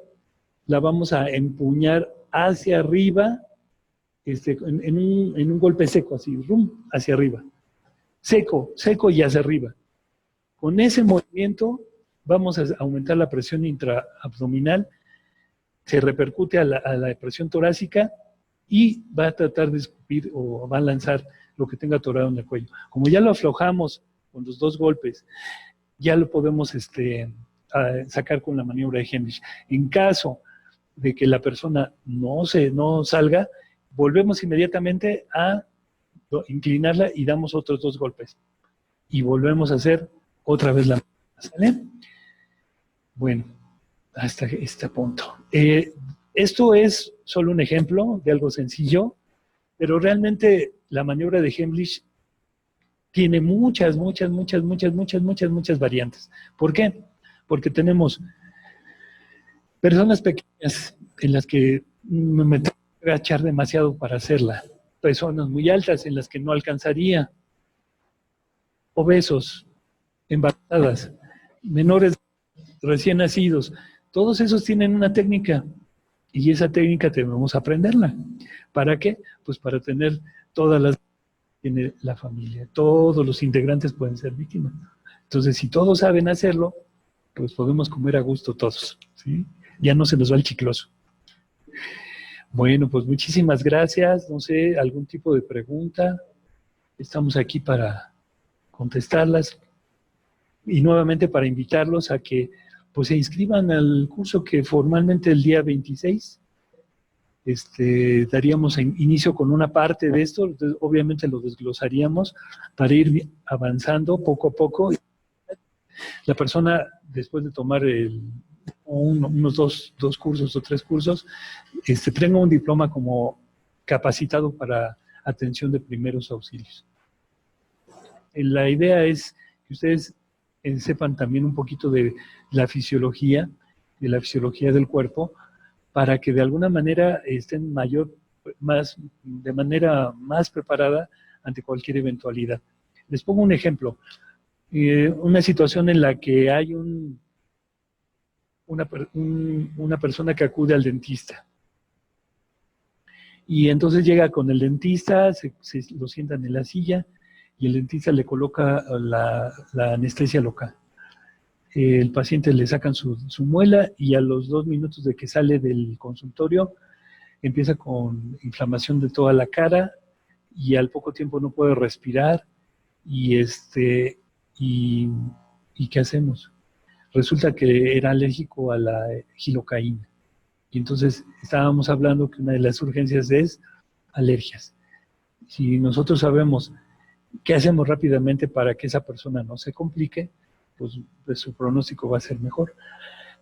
la vamos a empuñar hacia arriba, en un golpe seco, así, rum, hacia arriba. Seco y hacia arriba. Con ese movimiento vamos a aumentar la presión intraabdominal, se repercute a la presión torácica y va a tratar de escupir o va a lanzar lo que tenga atorado en el cuello. Como ya lo aflojamos con los 2 golpes, ya lo podemos sacar con la maniobra de Heimlich. En caso de que la persona no salga, volvemos inmediatamente a inclinarla y damos otros 2 golpes. Y volvemos a hacer otra vez la misma, ¿sale? Bueno, hasta este punto. Esto es solo un ejemplo de algo sencillo, pero realmente la maniobra de Heimlich tiene muchas variantes. ¿Por qué? Porque tenemos personas pequeñas en las que me tengo que agachar demasiado para hacerla, personas muy altas en las que no alcanzaría, obesos, embarazadas, menores recién nacidos, todos esos tienen una técnica y esa técnica debemos aprenderla. ¿Para qué? Pues para tener todas las tiene la familia, todos los integrantes pueden ser víctimas. Entonces, si todos saben hacerlo, pues podemos comer a gusto todos, ¿sí? Ya no se nos va el chicloso. Bueno, pues muchísimas gracias. No sé, algún tipo de pregunta. Estamos aquí para contestarlas y nuevamente para invitarlos a que pues se inscriban al curso que formalmente el día 26 daríamos inicio con una parte de esto, entonces, obviamente lo desglosaríamos para ir avanzando poco a poco. La persona, después de tomar unos dos cursos o 3 cursos, tenga un diploma como capacitado para atención de primeros auxilios. La idea es que ustedes sepan también un poquito de la fisiología del cuerpo, para que de alguna manera estén de manera más preparada ante cualquier eventualidad. Les pongo un ejemplo. Una situación en la que hay una persona que acude al dentista. Y entonces llega con el dentista, lo sientan en la silla y el dentista le coloca la anestesia local. El paciente le sacan su muela y a los 2 minutos de que sale del consultorio empieza con inflamación de toda la cara y al poco tiempo no puede respirar y ¿qué hacemos? Resulta que era alérgico a la gilocaína. Y entonces estábamos hablando que una de las urgencias es alergias. Si nosotros sabemos qué hacemos rápidamente para que esa persona no se complique, pues su pronóstico va a ser mejor.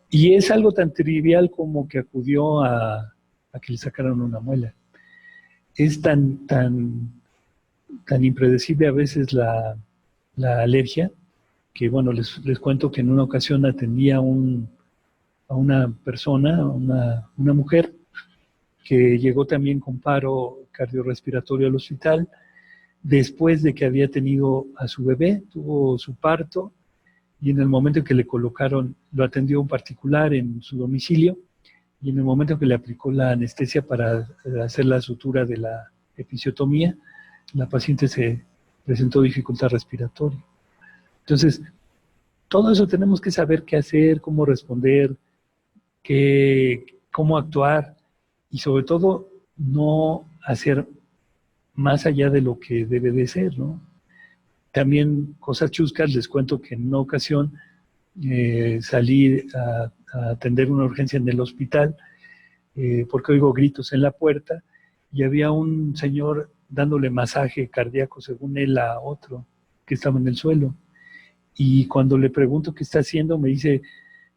Y es algo tan trivial como que acudió a que le sacaran una muela. Es tan impredecible a veces la alergia, que bueno, les cuento que en una ocasión atendía a una persona, una mujer, que llegó también con paro cardiorrespiratorio al hospital, después de que había tenido a su bebé, tuvo su parto, y en el momento en que le colocaron, lo atendió un particular en su domicilio, y en el momento en que le aplicó la anestesia para hacer la sutura de la episiotomía, la paciente se presentó dificultad respiratoria. Entonces, todo eso tenemos que saber qué hacer, cómo responder, cómo actuar, y sobre todo no hacer más allá de lo que debe de ser, ¿no? También cosas chuscas, les cuento que en una ocasión salí a atender una urgencia en el hospital porque oigo gritos en la puerta y había un señor dándole masaje cardíaco, según él, a otro que estaba en el suelo. Y cuando le pregunto qué está haciendo, me dice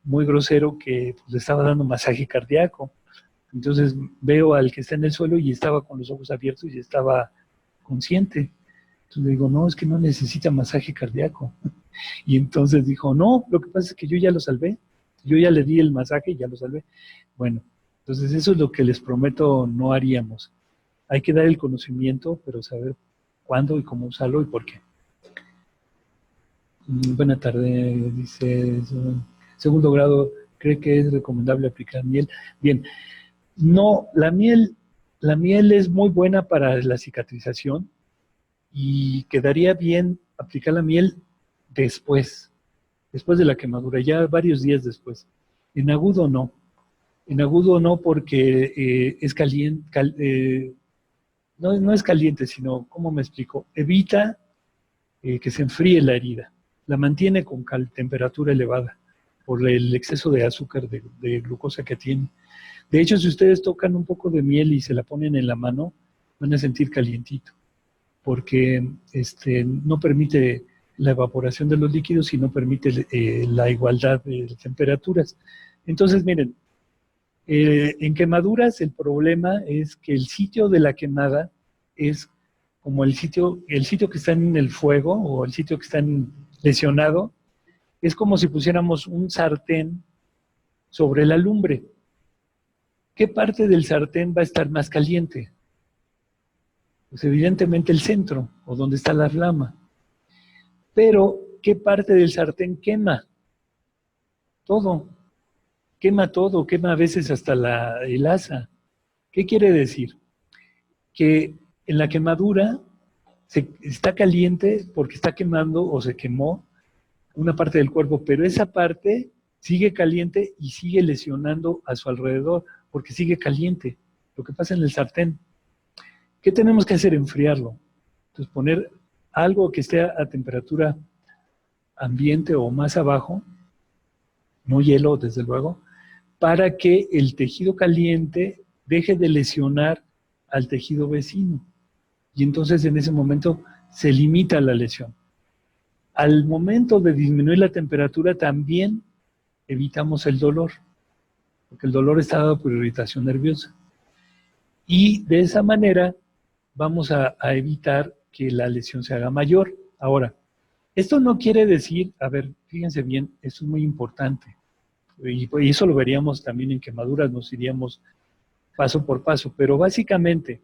muy grosero que pues, le estaba dando masaje cardíaco. Entonces veo al que está en el suelo y estaba con los ojos abiertos y estaba consciente. Entonces le digo, no, es que no necesita masaje cardíaco. Y entonces dijo, no, lo que pasa es que yo ya lo salvé. Yo ya le di el masaje y ya lo salvé. Bueno, entonces eso es lo que les prometo no haríamos. Hay que dar el conocimiento, pero saber cuándo y cómo usarlo y por qué. Buena tarde, dice, segundo grado, ¿cree que es recomendable aplicar miel? Bien, no, la miel es muy buena para la cicatrización y quedaría bien aplicar la miel después de la quemadura, ya varios días después. En agudo no porque es caliente, no es caliente, sino, ¿cómo me explico? Evita que se enfríe la herida, la mantiene con temperatura elevada por el exceso de azúcar, de glucosa que tiene. De hecho, si ustedes tocan un poco de miel y se la ponen en la mano, van a sentir calientito, porque no permite la evaporación de los líquidos y no permite la igualdad de temperaturas. Entonces, miren, en quemaduras el problema es que el sitio de la quemada es como el sitio que está en el fuego o el sitio que está lesionado, es como si pusiéramos un sartén sobre la lumbre. ¿Qué parte del sartén va a estar más caliente? Pues evidentemente el centro, o donde está la flama. Pero, ¿qué parte del sartén quema? Todo. Quema todo, quema a veces hasta el asa. ¿Qué quiere decir? Que en la quemadura está caliente porque está quemando o se quemó una parte del cuerpo, pero esa parte sigue caliente y sigue lesionando a su alrededor porque sigue caliente. Lo que pasa en el sartén. ¿Qué tenemos que hacer? Enfriarlo. Entonces poner algo que esté a temperatura ambiente o más abajo, no hielo desde luego, para que el tejido caliente deje de lesionar al tejido vecino. Y entonces en ese momento se limita la lesión. Al momento de disminuir la temperatura también evitamos el dolor, porque el dolor está dado por irritación nerviosa. Y de esa manera vamos a evitar que la lesión se haga mayor. Ahora, esto no quiere decir, a ver, fíjense bien, esto es muy importante, y eso lo veríamos también en quemaduras, nos iríamos paso por paso, pero básicamente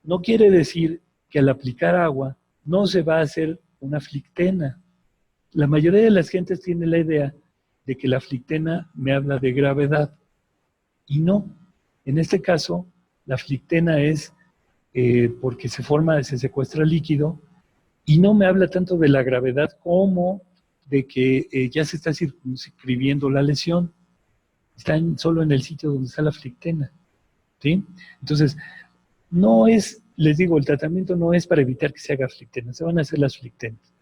no quiere decir que al aplicar agua no se va a hacer una flictena. La mayoría de las gentes tiene la idea de que la flictena me habla de gravedad, y no. En este caso, la flictena es porque se secuestra líquido, y no me habla tanto de la gravedad como de que ya se está circunscribiendo la lesión. Está solo en el sitio donde está la flictena, ¿sí? Entonces, no es, les digo, el tratamiento no es para evitar que se haga flictena, se van a hacer las flictenas,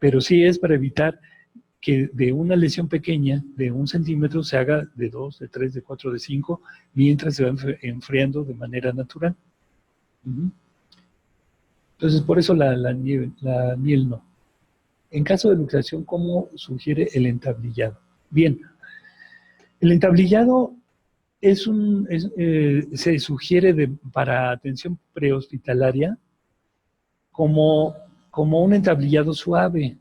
pero sí es para evitar que de una lesión pequeña, de 1 centímetro, se haga de 2, de 3, de 4, de 5, mientras se va enfriando de manera natural. Entonces, por eso la miel no. En caso de luxación, ¿cómo sugiere el entablillado? Bien, el entablillado se sugiere para atención prehospitalaria como un entablillado suave.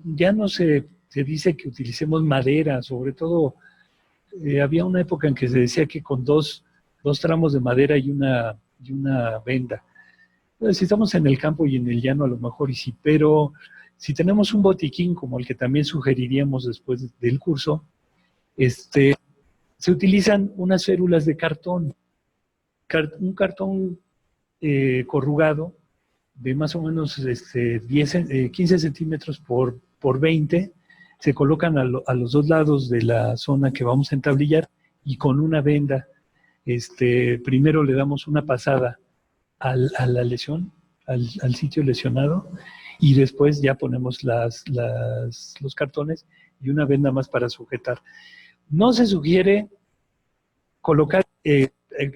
Ya no se dice que utilicemos madera, sobre todo había una época en que se decía que con dos tramos de madera y una venda. Pues, si estamos en el campo y en el llano a lo mejor y sí, pero si tenemos un botiquín como el que también sugeriríamos después del curso, se utilizan unas férulas de cartón, un cartón corrugado de más o menos 15 centímetros por 20, se colocan a los dos lados de la zona que vamos a entablillar, y con una venda, primero le damos una pasada a la lesión, al sitio lesionado, y después ya ponemos los cartones y una venda más para sujetar. No se sugiere colocar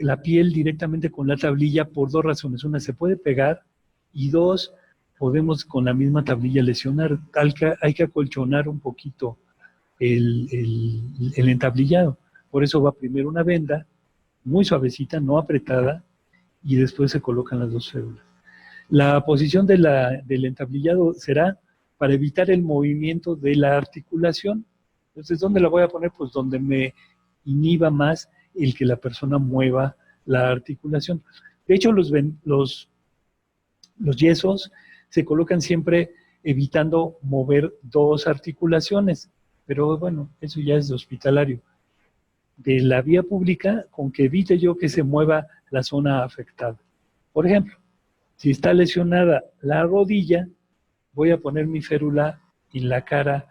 la piel directamente con la tablilla por dos razones. Una, se puede pegar, y dos, podemos con la misma tablilla lesionar. Hay que acolchonar un poquito el entablillado. Por eso va primero una venda, muy suavecita, no apretada, y después se colocan las dos férulas. La posición del entablillado será para evitar el movimiento de la articulación. Entonces, ¿dónde la voy a poner? Pues donde me inhiba más el que la persona mueva la articulación. De hecho, los yesos se colocan siempre evitando mover dos articulaciones, pero bueno, eso ya es de hospitalario. De la vía pública, con que evite yo que se mueva la zona afectada. Por ejemplo, si está lesionada la rodilla, voy a poner mi férula en la cara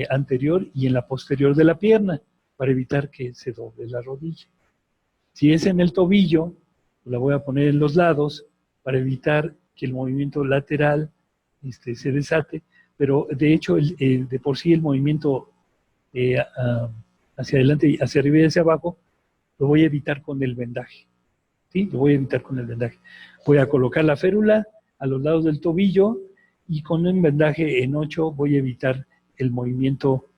anterior y en la posterior de la pierna, para evitar que se doble la rodilla. Si es en el tobillo, la voy a poner en los lados para evitar que el movimiento lateral se desate, pero de hecho de por sí el movimiento hacia adelante, hacia arriba y hacia abajo, lo voy a evitar con el vendaje. ¿Sí? Lo voy a evitar con el vendaje. Voy a colocar la férula a los lados del tobillo, y con un vendaje en 8 voy a evitar el movimiento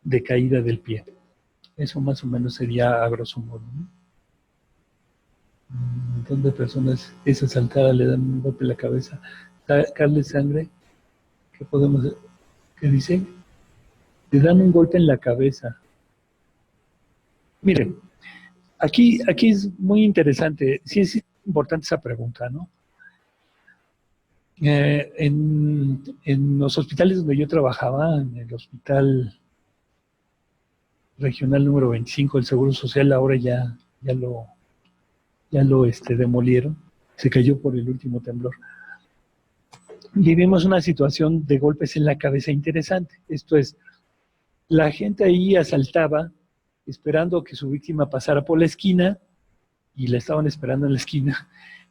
de caída del pie. Eso más o menos sería a grosso modo, ¿no? Un montón de personas, esa saltada le dan un golpe en la cabeza. Sacarle sangre, ¿qué podemos hacer? ¿Qué dice? Le dan un golpe en la cabeza. Miren, aquí es muy interesante, sí es importante esa pregunta, ¿no? En los hospitales donde yo trabajaba, en el hospital regional número 25 del Seguro Social, ahora ya lo demolieron, se cayó por el último temblor. Vivimos una situación de golpes en la cabeza interesante. Esto es, la gente ahí asaltaba esperando que su víctima pasara por la esquina, y la estaban esperando en la esquina,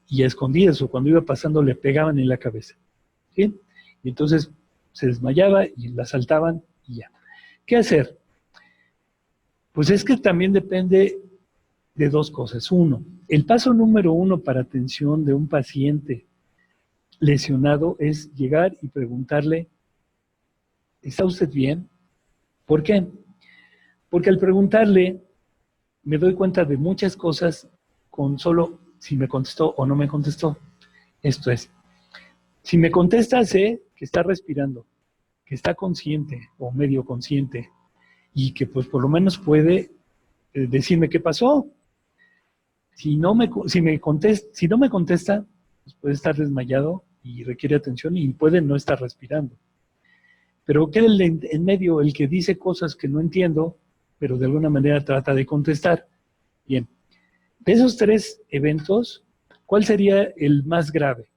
y a escondidas, o cuando iba pasando le pegaban en la cabeza. ¿Sí? Y entonces se desmayaba y la asaltaban y ya. ¿Qué hacer? Pues es que también depende de dos cosas. Uno, el paso número 1 para atención de un paciente lesionado es llegar y preguntarle, ¿está usted bien? ¿Por qué? Porque al preguntarle me doy cuenta de muchas cosas con solo si me contestó o no me contestó. Esto es, si me contesta, sé que está respirando, que está consciente o medio consciente y que pues por lo menos puede decirme qué pasó. Si no me contesta, pues puede estar desmayado y requiere atención y puede no estar respirando. Pero queda en medio el que dice cosas que no entiendo, pero de alguna manera trata de contestar. Bien, de esos tres eventos, ¿cuál sería el más grave?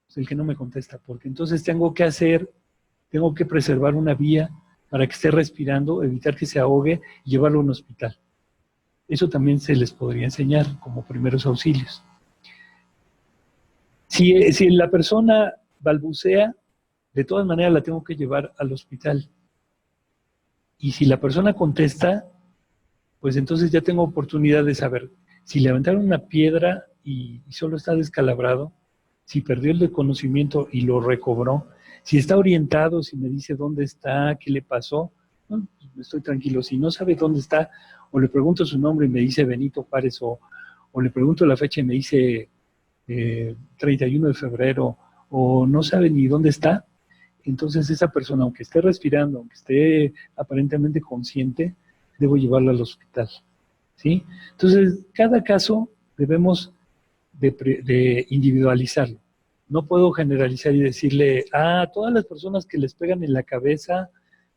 Pues el que no me contesta, porque entonces tengo que preservar una vía para que esté respirando, evitar que se ahogue y llevarlo a un hospital. Eso también se les podría enseñar como primeros auxilios. Si la persona balbucea, de todas maneras la tengo que llevar al hospital. Y si la persona contesta, pues entonces ya tengo oportunidad de saber si levantaron una piedra y solo está descalabrado, si perdió el conocimiento y lo recobró, si está orientado, si me dice dónde está, qué le pasó, bueno, pues estoy tranquilo. Si no sabe dónde está, o le pregunto su nombre y me dice Benito Juárez, o le pregunto la fecha y me dice 31 de febrero, o no sabe ni dónde está, entonces esa persona, aunque esté respirando, aunque esté aparentemente consciente, debo llevarla al hospital, ¿sí? Entonces, cada caso debemos de individualizarlo. No puedo generalizar y decirle, a todas las personas que les pegan en la cabeza,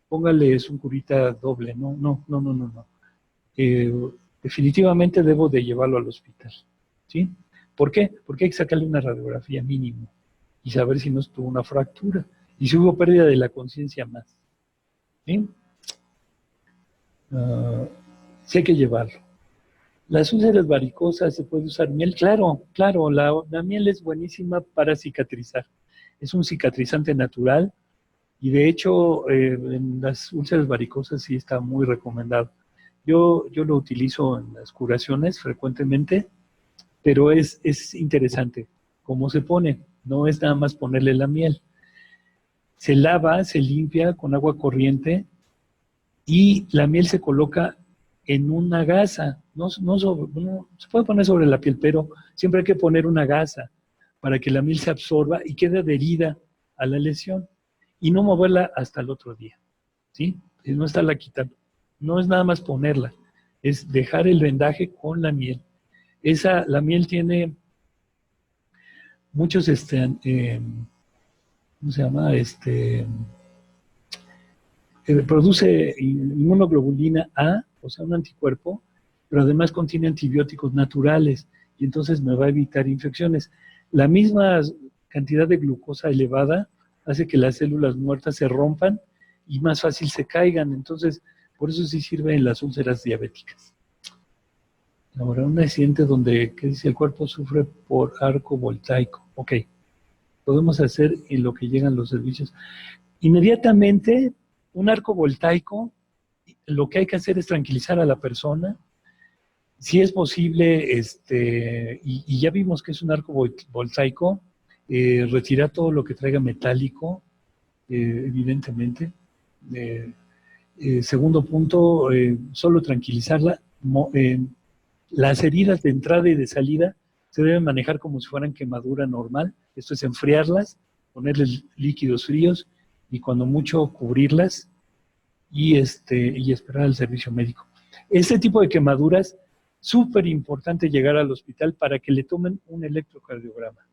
póngales un curita doble. No, no, no, no, no, no. Definitivamente debo de llevarlo al hospital, ¿sí? ¿Por qué? Porque hay que sacarle una radiografía mínimo y saber si no tuvo una fractura y si hubo pérdida de la conciencia más, ¿sí? Sí hay que llevarlo. Las úlceras varicosas, ¿se puede usar miel? Claro, claro, la miel es buenísima para cicatrizar. Es un cicatrizante natural y de hecho en las úlceras varicosas sí está muy recomendado. Yo lo utilizo en las curaciones frecuentemente, pero es interesante cómo se pone. No es nada más ponerle la miel. Se lava, se limpia con agua corriente y la miel se coloca en una gasa. No se puede poner sobre la piel, pero siempre hay que poner una gasa para que la miel se absorba y quede adherida a la lesión y no moverla hasta el otro día, ¿sí? Y no estarla quitando. No es nada más ponerla, es dejar el vendaje con la miel. La miel tiene muchos, ¿cómo se llama? Produce inmunoglobulina A, o sea, un anticuerpo, pero además contiene antibióticos naturales y entonces me va a evitar infecciones. La misma cantidad de glucosa elevada hace que las células muertas se rompan y más fácil se caigan, entonces por eso sí sirve en las úlceras diabéticas. Ahora, un accidente donde, ¿qué dice? El cuerpo sufre por arco voltaico. Ok, podemos hacer en lo que llegan los servicios. Inmediatamente, un arco voltaico, lo que hay que hacer es tranquilizar a la persona. Si es posible, y ya vimos que es un arco voltaico, retirar todo lo que traiga metálico, evidentemente. Segundo punto, solo tranquilizarla. Las heridas de entrada y de salida se deben manejar como si fueran quemadura normal. Esto es enfriarlas, ponerles líquidos fríos y cuando mucho cubrirlas y esperar al servicio médico. Este tipo de quemaduras, súper importante llegar al hospital para que le tomen un electrocardiograma,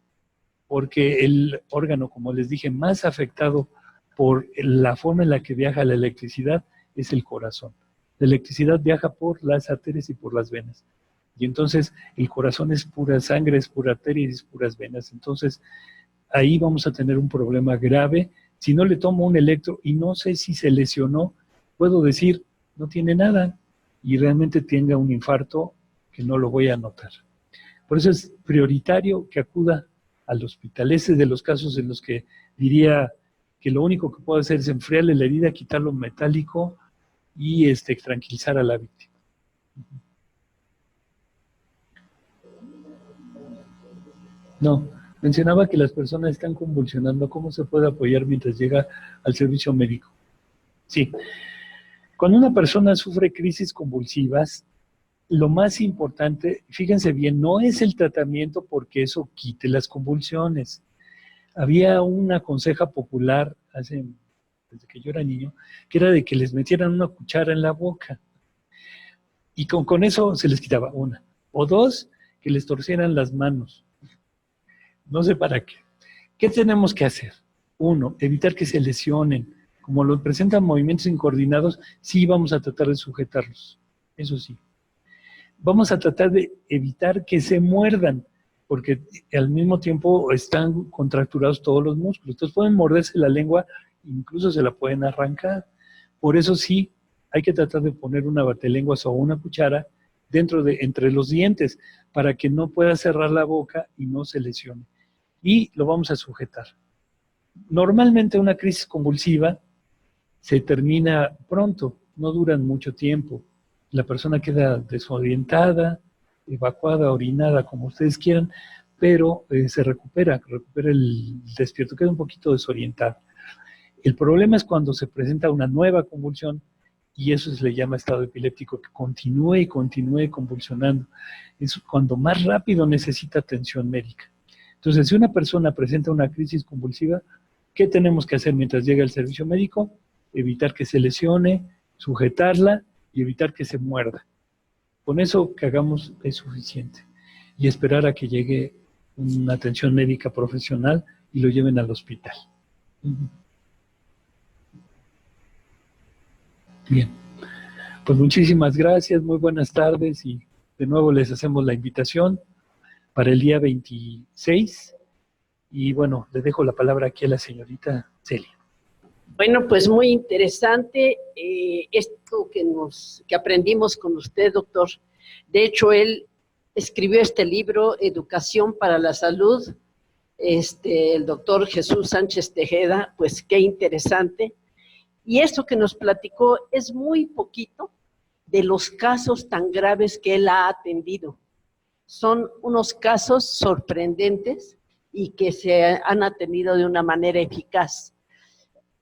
porque el órgano, como les dije, más afectado por la forma en la que viaja la electricidad es el corazón. La electricidad viaja por las arterias y por las venas. Y entonces el corazón es pura sangre, es pura arteria y es puras venas. Entonces ahí vamos a tener un problema grave. Si no le tomo un electro y no sé si se lesionó, puedo decir, no tiene nada y realmente tenga un infarto que no lo voy a notar. Por eso es prioritario que acuda al hospital. Ese es de los casos en los que diría que lo único que puedo hacer es enfriarle la herida, quitar lo metálico y tranquilizar a la víctima. No, mencionaba que las personas están convulsionando. ¿Cómo se puede apoyar mientras llega al servicio médico? Sí, cuando una persona sufre crisis convulsivas, Lo más importante, fíjense bien, no es el tratamiento porque eso quite las convulsiones. Había una conseja popular desde que yo era niño, que era de que les metieran una cuchara en la boca. Y con eso se les quitaba una. O dos, que les torcieran las manos. No sé para qué. ¿Qué tenemos que hacer? Uno, evitar que se lesionen. Como lo presentan movimientos incoordinados, sí vamos a tratar de sujetarlos. Eso sí. Vamos a tratar de evitar que se muerdan, porque al mismo tiempo están contracturados todos los músculos. Entonces pueden morderse la lengua, incluso se la pueden arrancar. Por eso sí, hay que tratar de poner una batelenguas o una cuchara entre los dientes, para que no pueda cerrar la boca y no se lesione. Y lo vamos a sujetar. Normalmente una crisis convulsiva se termina pronto, no duran mucho tiempo. La persona queda desorientada, evacuada, orinada, como ustedes quieran, pero se recupera el despierto, queda un poquito desorientado. El problema es cuando se presenta una nueva convulsión, y eso se le llama estado epiléptico, que continúe y continúe convulsionando. Es cuando más rápido necesita atención médica. Entonces, si una persona presenta una crisis convulsiva, ¿qué tenemos que hacer mientras llega el servicio médico? Evitar que se lesione, sujetarla y evitar que se muerda. Con eso que hagamos es suficiente. Y esperar a que llegue una atención médica profesional y lo lleven al hospital. Bien, pues muchísimas gracias, muy buenas tardes y de nuevo les hacemos la invitación para el día 26 y bueno, le dejo la palabra aquí a la señorita Celia. Bueno, pues muy interesante esto que aprendimos con usted, doctor. De hecho, él escribió este libro, Educación para la Salud, el doctor Jesús Sánchez Tejeda, pues qué interesante. Y esto que nos platicó es muy poquito de los casos tan graves que él ha atendido. Son unos casos sorprendentes y que se han atendido de una manera eficaz.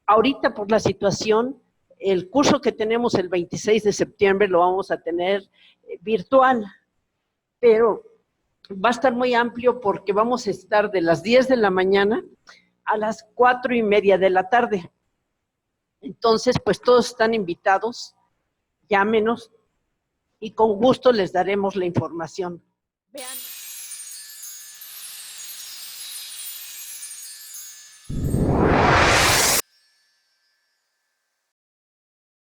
Ahorita por la situación, el curso que tenemos el 26 de septiembre lo vamos a tener virtual, pero va a estar muy amplio porque vamos a estar de las 10 de la mañana a las 4:30 de la tarde. Entonces, pues todos están invitados, llámenos y con gusto les daremos la información. Vean.